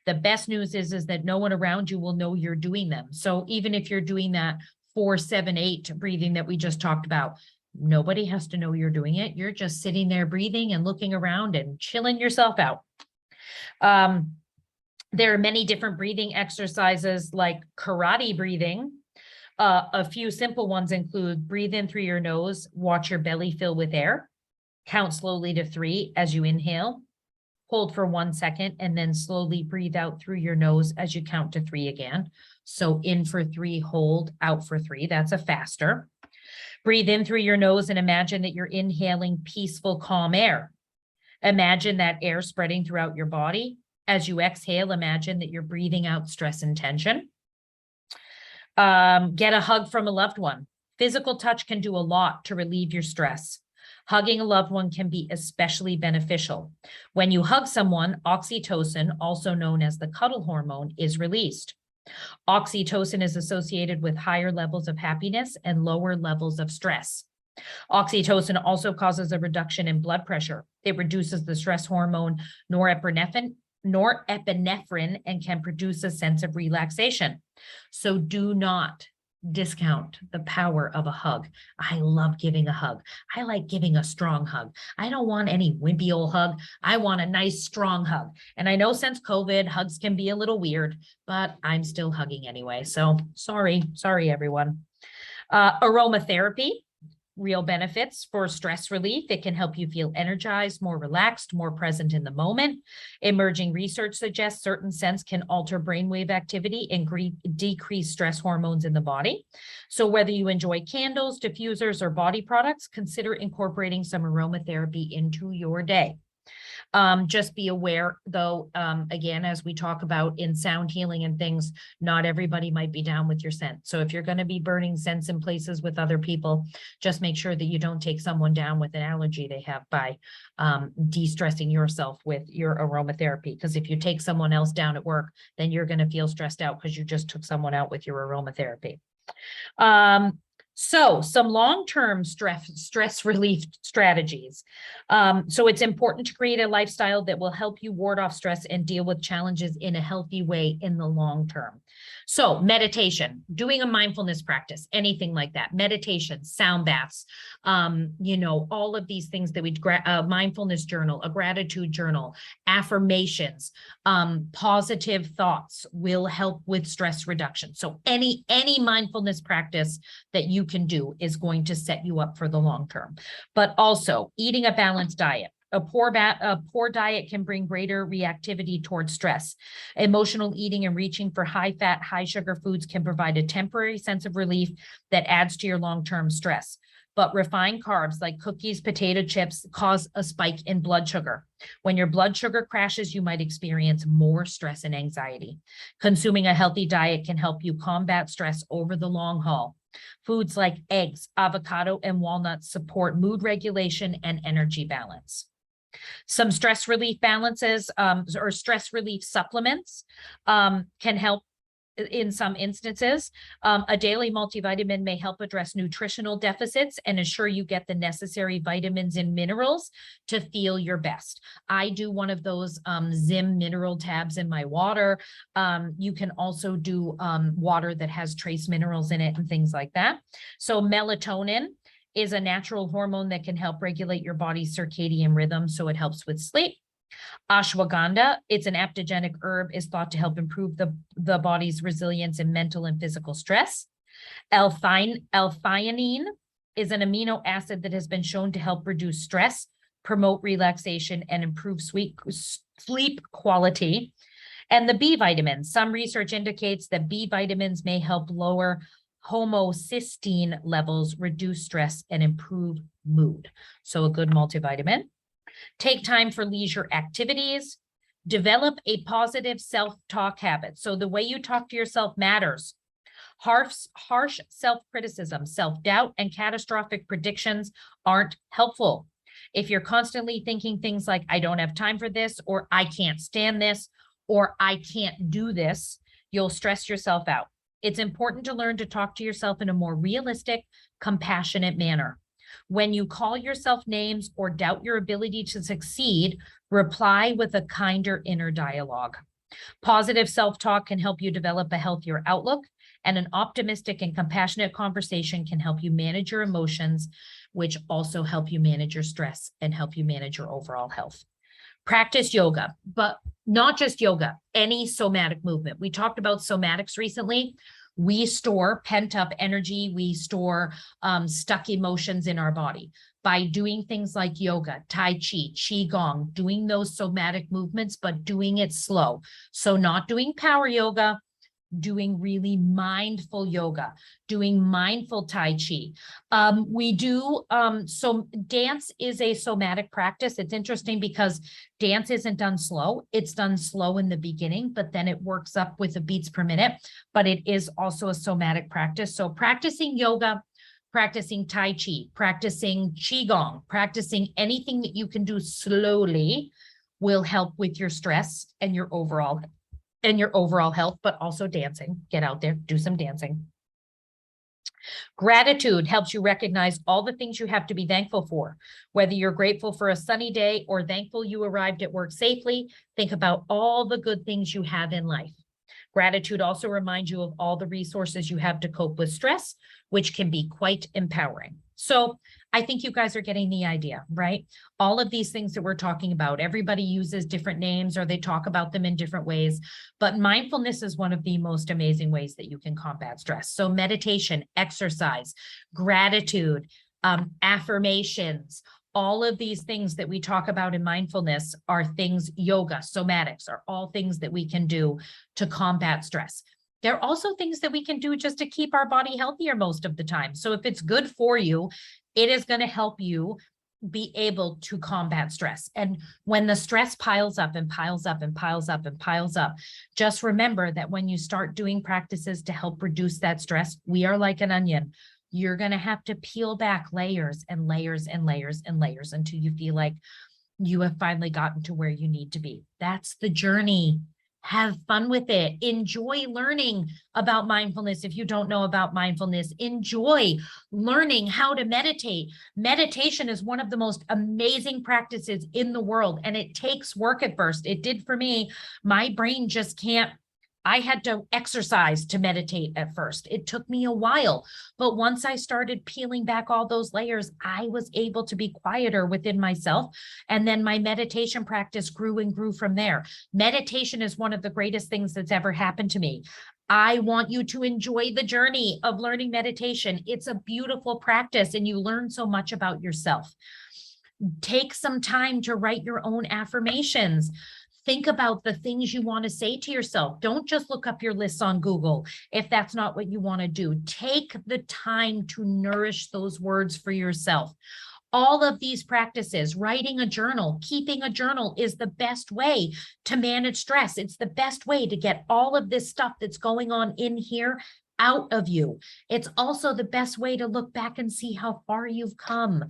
The best news is that no one around you will know you're doing them. So even if you're doing that 4-7-8 breathing that we just talked about, nobody has to know you're doing it. You're just sitting there breathing and looking around and chilling yourself out. There are many different breathing exercises like karate breathing. A few simple ones include breathe in through your nose, watch your belly fill with air, count slowly to 3 as you inhale, hold for 1 second, and then slowly breathe out through your nose as you count to 3 again. So in for 3, hold, out for 3. That's a faster. Breathe in through your nose and imagine that you're inhaling peaceful, calm air. Imagine that air spreading throughout your body. As you exhale, imagine that you're breathing out stress and tension. Get a hug from a loved one. Physical touch can do a lot to relieve your stress. Hugging a loved one can be especially beneficial. When you hug someone, oxytocin, also known as the cuddle hormone, is released. Oxytocin is associated with higher levels of happiness and lower levels of stress. Oxytocin also causes a reduction in blood pressure. It reduces the stress hormone norepinephrine and can produce a sense of relaxation. So do not discount the power of a hug. I love giving a hug. I like giving a strong hug. I don't want any wimpy old hug. I want a nice strong hug. And I know since COVID, hugs can be a little weird, but I'm still hugging anyway. So sorry everyone. Aromatherapy. Real benefits for stress relief. It can help you feel energized, more relaxed, more present in the moment. Emerging research suggests certain scents can alter brainwave activity and decrease stress hormones in the body. So whether you enjoy candles, diffusers, or body products, consider incorporating some aromatherapy into your day. Just be aware, though, again, as we talk about in sound healing and things, not everybody might be down with your scent. So if you're going to be burning scents in places with other people, just make sure that you don't take someone down with an allergy they have by de-stressing yourself with your aromatherapy. Because if you take someone else down at work, then you're going to feel stressed out because you just took someone out with your aromatherapy. So some long-term stress relief strategies. So it's important to create a lifestyle that will help you ward off stress and deal with challenges in a healthy way in the long term. So meditation, doing a mindfulness practice, anything like that, meditation, sound baths, all of these things that we, mindfulness journal, a gratitude journal, affirmations, positive thoughts will help with stress reduction. So any mindfulness practice that you can do is going to set you up for the long term. But also eating a balanced diet. A poor diet can bring greater reactivity towards stress. Emotional eating and reaching for high-fat, high-sugar foods can provide a temporary sense of relief that adds to your long-term stress. But refined carbs like cookies, potato chips cause a spike in blood sugar. When your blood sugar crashes, you might experience more stress and anxiety. Consuming a healthy diet can help you combat stress over the long haul. Foods like eggs, avocado, and walnuts support mood regulation and energy balance. Some stress relief balances or stress relief supplements can help in some instances. A daily multivitamin may help address nutritional deficits and ensure you get the necessary vitamins and minerals to feel your best. I do one of those Zim mineral tabs in my water. You can also do water that has trace minerals in it and things like that. So melatonin is a natural hormone that can help regulate your body's circadian rhythm, so it helps with sleep. Ashwagandha, it's an adaptogenic herb, is thought to help improve the body's resilience in mental and physical stress. L-theanine is an amino acid that has been shown to help reduce stress, promote relaxation, and improve sleep quality. And the B vitamins, some research indicates that B vitamins may help lower homocysteine levels, reduce stress, and improve mood. So a good multivitamin. Take time for leisure activities. Develop a positive self-talk habit. So the way you talk to yourself matters. Harsh self-criticism, self-doubt, and catastrophic predictions aren't helpful. If you're constantly thinking things like, I don't have time for this, or I can't stand this, or I can't do this, you'll stress yourself out. It's important to learn to talk to yourself in a more realistic, compassionate manner. When you call yourself names or doubt your ability to succeed, reply with a kinder inner dialogue. Positive self-talk can help you develop a healthier outlook, and an optimistic and compassionate conversation can help you manage your emotions, which also help you manage your stress and help you manage your overall health. Practice yoga, but not just yoga, any somatic movement. We talked about somatics recently. We store pent up energy. We store stuck emotions in our body by doing things like yoga, Tai Chi, Qigong, doing those somatic movements, but doing it slow. So not doing power yoga, doing really mindful yoga, doing mindful Tai Chi. So dance is a somatic practice. It's interesting because dance isn't done slow. It's done slow in the beginning, but then it works up with the beats per minute, but it is also a somatic practice. So practicing yoga, practicing Tai Chi, practicing Qigong, practicing anything that you can do slowly will help with your stress and your overall health, but also dancing. Get out there, do some dancing. Gratitude helps you recognize all the things you have to be thankful for. Whether you're grateful for a sunny day or thankful you arrived at work safely, think about all the good things you have in life. Gratitude also reminds you of all the resources you have to cope with stress, which can be quite empowering. So I think you guys are getting the idea, right? All of these things that we're talking about, everybody uses different names or they talk about them in different ways, but mindfulness is one of the most amazing ways that you can combat stress. So meditation, exercise, gratitude, affirmations, all of these things that we talk about in mindfulness are things, yoga, somatics, are all things that we can do to combat stress. They're also things that we can do just to keep our body healthier most of the time. So if it's good for you, it is going to help you be able to combat stress. And when the stress piles up and piles up and piles up and piles up, just remember that when you start doing practices to help reduce that stress, we are like an onion. You're going to have to peel back layers and layers and layers and layers until you feel like you have finally gotten to where you need to be. That's the journey. Have fun with it. Enjoy learning about mindfulness. If you don't know about mindfulness, enjoy learning how to meditate. Meditation is one of the most amazing practices in the world, and it takes work at first. It did for me. My brain just can't. I had to exercise to meditate at first. It took me a while, but once I started peeling back all those layers, I was able to be quieter within myself. And then my meditation practice grew and grew from there. Meditation is one of the greatest things that's ever happened to me. I want you to enjoy the journey of learning meditation. It's a beautiful practice and you learn so much about yourself. Take some time to write your own affirmations. Think about the things you want to say to yourself. Don't just look up your lists on Google if that's not what you want to do. Take the time to nourish those words for yourself. All of these practices, writing a journal, keeping a journal is the best way to manage stress. It's the best way to get all of this stuff that's going on in here out of you. It's also the best way to look back and see how far you've come.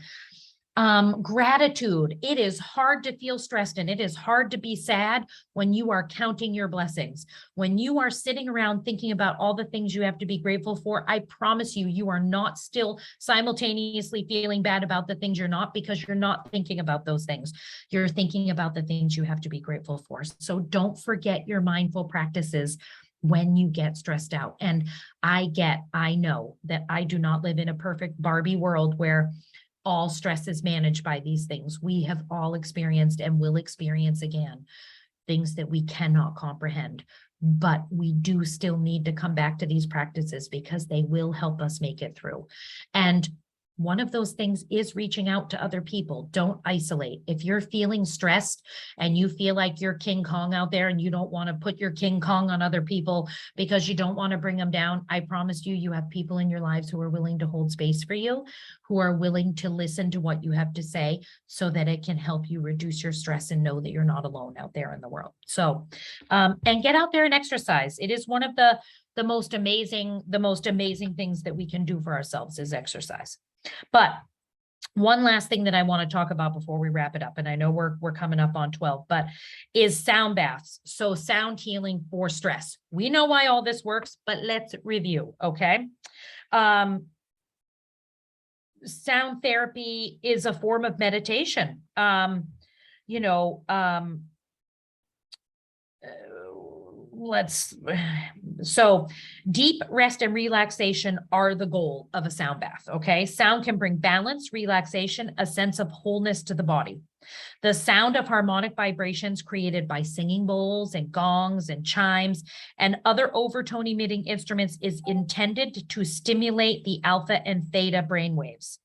Gratitude. It is hard to feel stressed and it is hard to be sad when you are counting your blessings. When you are sitting around thinking about all the things you have to be grateful for, I promise you, you are not still simultaneously feeling bad about the things you're not, because you're not thinking about those things. You're thinking about the things you have to be grateful for. So don't forget your mindful practices when you get stressed out. And I know that I do not live in a perfect Barbie world where all stress is managed by these things. We have all experienced and will experience again things that we cannot comprehend, but we do still need to come back to these practices because they will help us make it through. And one of those things is reaching out to other people. Don't isolate. If you're feeling stressed and you feel like you're King Kong out there and you don't want to put your King Kong on other people because you don't want to bring them down, I promise you, you have people in your lives who are willing to hold space for you, who are willing to listen to what you have to say so that it can help you reduce your stress and know that you're not alone out there in the world. So, and get out there and exercise. It is one of the most amazing things that we can do for ourselves is exercise. But one last thing that I want to talk about before we wrap it up, and I know we're coming up on 12, but is sound baths. So sound healing for stress. We know why all this works, but let's review, okay? Sound therapy is a form of meditation. So deep rest and relaxation are the goal of a sound bath, okay? Sound can bring balance, relaxation, a sense of wholeness to the body. The sound of harmonic vibrations created by singing bowls and gongs and chimes and other overtone emitting instruments is intended to stimulate the alpha and theta brainwaves,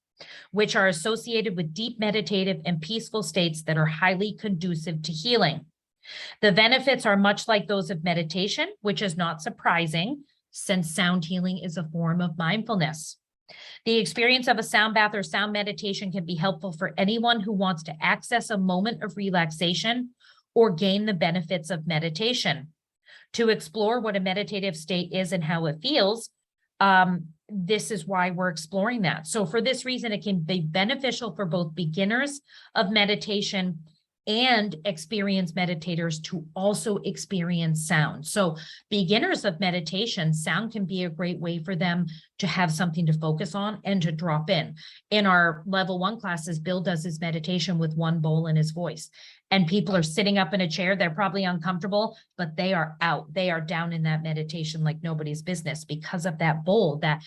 which are associated with deep meditative and peaceful states that are highly conducive to healing. The benefits are much like those of meditation, which is not surprising since sound healing is a form of mindfulness. The experience of a sound bath or sound meditation can be helpful for anyone who wants to access a moment of relaxation or gain the benefits of meditation. To explore what a meditative state is and how it feels, this is why we're exploring that. So for this reason, it can be beneficial for both beginners of meditation and experienced meditators to also experience sound. So beginners of meditation, sound can be a great way for them to have something to focus on and to drop in. In our level 1 classes, Bill does his meditation with one bowl in his voice. And people are sitting up in a chair. They're probably uncomfortable, but they are out. They are down in that meditation like nobody's business because of that bowl, that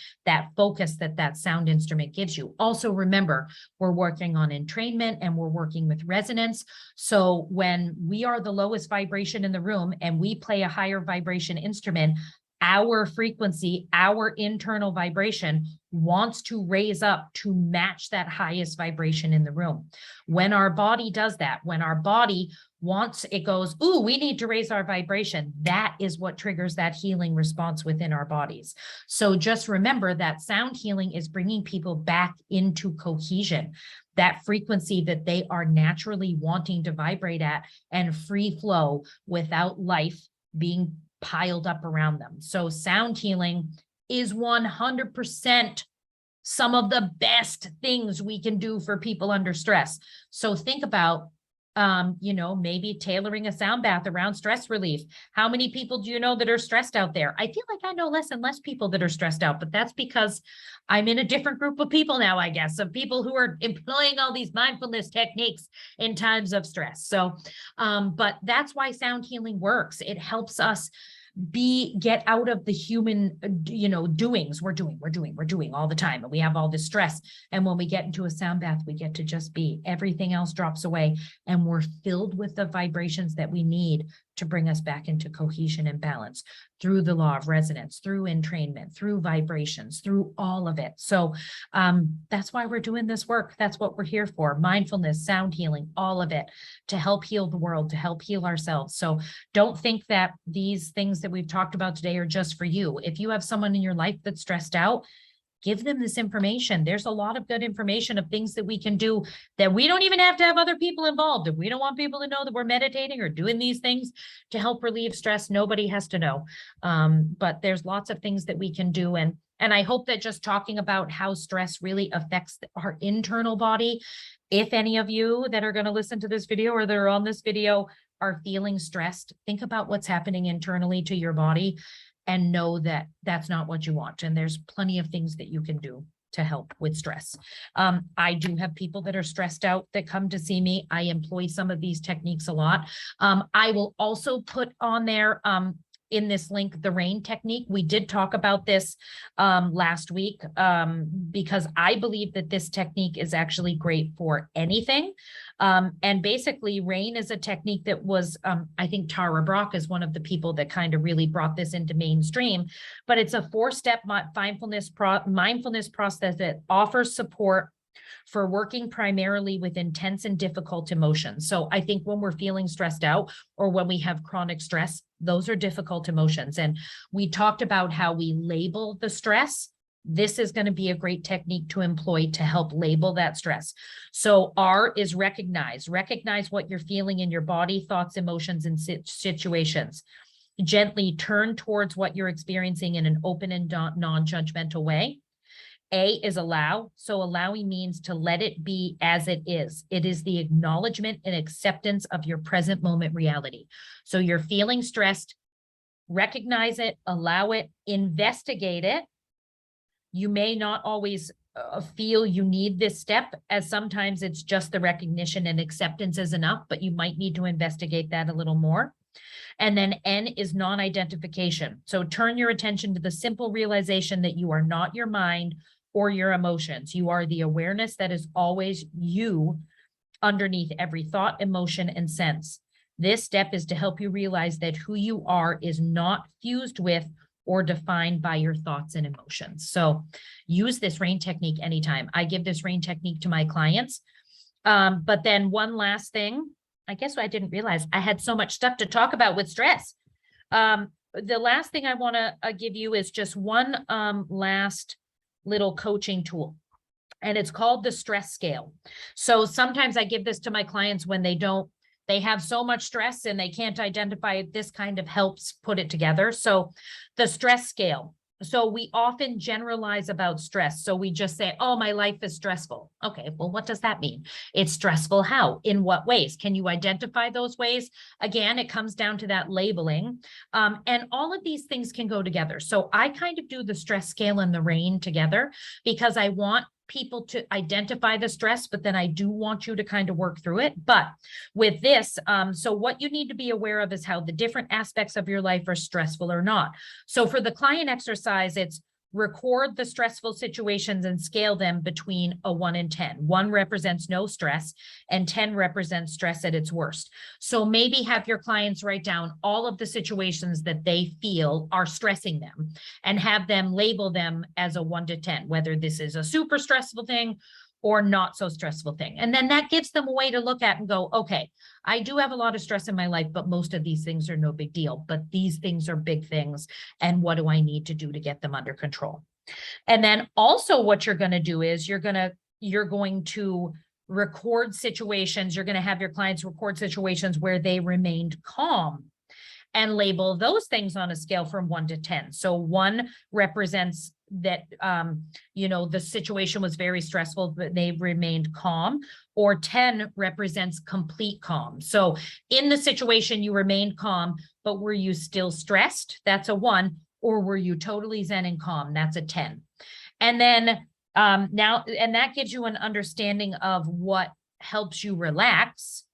focus that sound instrument gives you. Also, remember, we're working on entrainment and we're working with resonance. So when we are the lowest vibration in the room and we play a higher vibration instrument, our frequency, our internal vibration wants to raise up to match that highest vibration in the room. When our body does that, when our body wants, it goes, ooh, we need to raise our vibration. That is what triggers that healing response within our bodies. So just remember that sound healing is bringing people back into cohesion, that frequency that they are naturally wanting to vibrate at and free flow without life being piled up around them. So sound healing is 100% some of the best things we can do for people under stress. So think about, maybe tailoring a sound bath around stress relief. How many people do you know that are stressed out there? I feel like I know less and less people that are stressed out, but that's because I'm in a different group of people now, I guess, of people who are employing all these mindfulness techniques in times of stress. So, but that's why sound healing works. It helps us get out of the human, doings. We're doing all the time. And we have all this stress. And when we get into a sound bath, we get to just be. Everything else drops away and we're filled with the vibrations that we need to bring us back into cohesion and balance through the law of resonance, through entrainment, through vibrations, through all of it. So that's why we're doing this work. That's what we're here for. Mindfulness, sound healing, all of it to help heal the world, to help heal ourselves. So don't think that these things that we've talked about today are just for you. If you have someone in your life that's stressed out, give them this information. There's a lot of good information of things that we can do that we don't even have to have other people involved. If we don't want people to know that we're meditating or doing these things to help relieve stress, nobody has to know. But there's lots of things that we can do. And I hope that just talking about how stress really affects our internal body, if any of you that are going to listen to this video or that are on this video are feeling stressed, think about what's happening internally to your body and know that that's not what you want. And there's plenty of things that you can do to help with stress. I do have people that are stressed out that come to see me. I employ some of these techniques a lot. I will also put on there in this link, the RAIN technique. We did talk about this last week because I believe that this technique is actually great for anything. And basically RAIN is a technique that was, I think Tara Brach is one of the people that kind of really brought this into mainstream, but it's a 4-step mindfulness process that offers support for working primarily with intense and difficult emotions. So I think when we're feeling stressed out or when we have chronic stress, those are difficult emotions. And we talked about how we label the stress. This is going to be a great technique to employ to help label that stress. So R is recognize what you're feeling in your body, thoughts, emotions, and situations. Gently turn towards what you're experiencing in an open and non-judgmental way. A is allow. So allowing means to let it be as it is. It is the acknowledgement and acceptance of your present moment reality. So you're feeling stressed, recognize it, allow it, investigate it. You may not always feel you need this step, as sometimes it's just the recognition and acceptance is enough, but you might need to investigate that a little more. And then N is non-identification. So turn your attention to the simple realization that you are not your mind or your emotions. You are the awareness that is always you underneath every thought, emotion, and sense. This step is to help you realize that who you are is not fused with or defined by your thoughts and emotions. So use this RAIN technique anytime. I give this RAIN technique to my clients. But then one last thing, I guess I didn't realize I had so much stuff to talk about with stress. The last thing I want to give you is just one last little coaching tool, and it's called the stress scale. So sometimes I give this to my clients when they have so much stress and they can't identify it. This kind of helps put it together. So the stress scale. So we often generalize about stress. So we just say, oh, my life is stressful. Okay, well, what does that mean? It's stressful how? In what ways? Can you identify those ways? Again, it comes down to that labeling. And all of these things can go together. So I kind of do the stress scale and the RAIN together because I want people to identify the stress, but then I do want you to kind of work through it. But with this, so what you need to be aware of is how the different aspects of your life are stressful or not. So for the client exercise, it's record the stressful situations and scale them between a 1 and 10. 1 represents no stress and 10 represents stress at its worst. So maybe have your clients write down all of the situations that they feel are stressing them and have them label them as a 1 to 10, whether this is a super stressful thing or not so stressful thing. And then that gives them a way to look at and go, okay, I do have a lot of stress in my life, but most of these things are no big deal, but these things are big things. And what do I need to do to get them under control? And then also what you're going to do is you're going to record situations. You're going to have your clients record situations where they remained calm and label those things on a scale from 1 to 10. So 1 represents that, the situation was very stressful, but they remained calm, or 10 represents complete calm. So in the situation, you remained calm, but were you still stressed? That's a 1. Or were you totally zen and calm? That's a 10. And then and that gives you an understanding of what helps you relax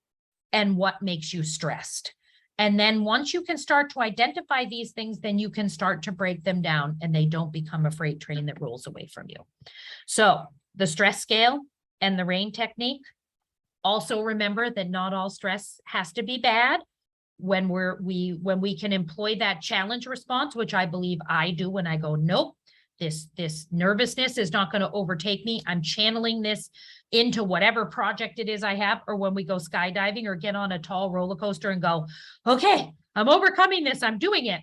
and what makes you stressed. And then once you can start to identify these things, then you can start to break them down and they don't become a freight train that rolls away from you. So the stress scale and the RAIN technique. Also remember that not all stress has to be bad. When we can employ that challenge response, which I believe I do when I go, nope, this nervousness is not going to overtake me. I'm channeling this into whatever project it is I have, or when we go skydiving or get on a tall roller coaster and go, okay, I'm overcoming this, I'm doing it.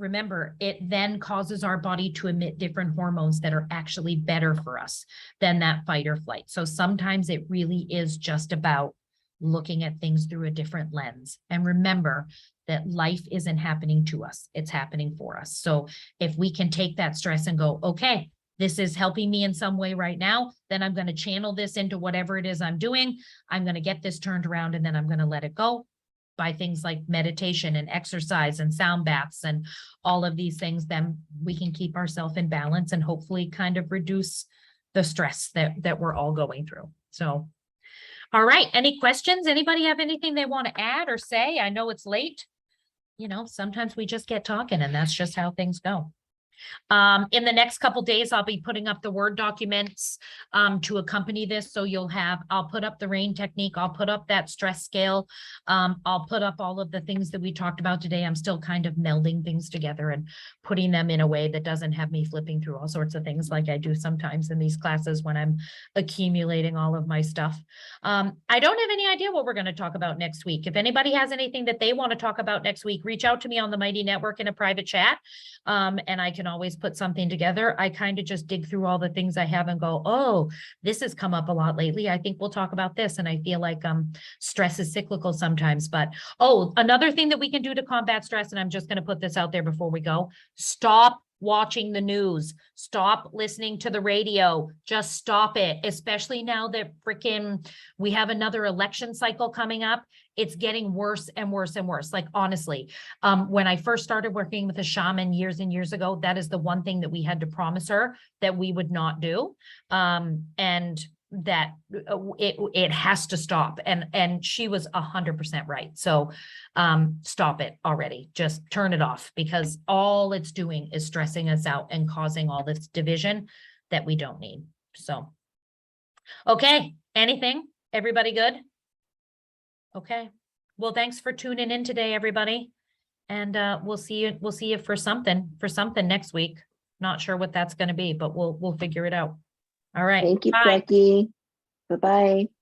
remember, it then causes our body to emit different hormones that are actually better for us than that fight or flight. So sometimes it really is just about looking at things through a different lens. And remember that life isn't happening to us, it's happening for us. So if we can take that stress and go, okay, this is helping me in some way right now, then I'm going to channel this into whatever it is I'm doing. I'm going to get this turned around and then I'm going to let it go by things like meditation and exercise and sound baths and all of these things. Then we can keep ourselves in balance and hopefully kind of reduce the stress that we're all going through. So, all right. Any questions? Anybody have anything they want to add or say? I know it's late. You know, sometimes we just get talking and that's just how things go. In the next couple days, I'll be putting up the Word documents to accompany this. So I'll put up the RAIN technique. I'll put up that stress scale. I'll put up all of the things that we talked about today. I'm still kind of melding things together and putting them in a way that doesn't have me flipping through all sorts of things like I do sometimes in these classes when I'm accumulating all of my stuff. I don't have any idea what we're going to talk about next week. If anybody has anything that they want to talk about next week, reach out to me on the Mighty Network in a private chat. And I can always put something together. I kind of just dig through all the things I have and go, oh, this has come up a lot lately. I think we'll talk about this. And I feel like stress is cyclical sometimes. But another thing that we can do to combat stress, and I'm just going to put this out there before we go, stop watching the news, stop listening to the radio, just stop it, especially now that we have another election cycle coming up. It's getting worse and worse and worse. Like, honestly, when I first started working with a shaman years and years ago, that is the one thing that we had to promise her that we would not do. And that it has to stop. And she was 100% right. So stop it already. Just turn it off, because all it's doing is stressing us out and causing all this division that we don't need. So, okay. Anything? Everybody good? Okay. Well, thanks for tuning in today, everybody. And we'll see you for something next week. Not sure what that's going to be, but we'll figure it out. All right. Thank you, Bye. Becky. Bye-bye.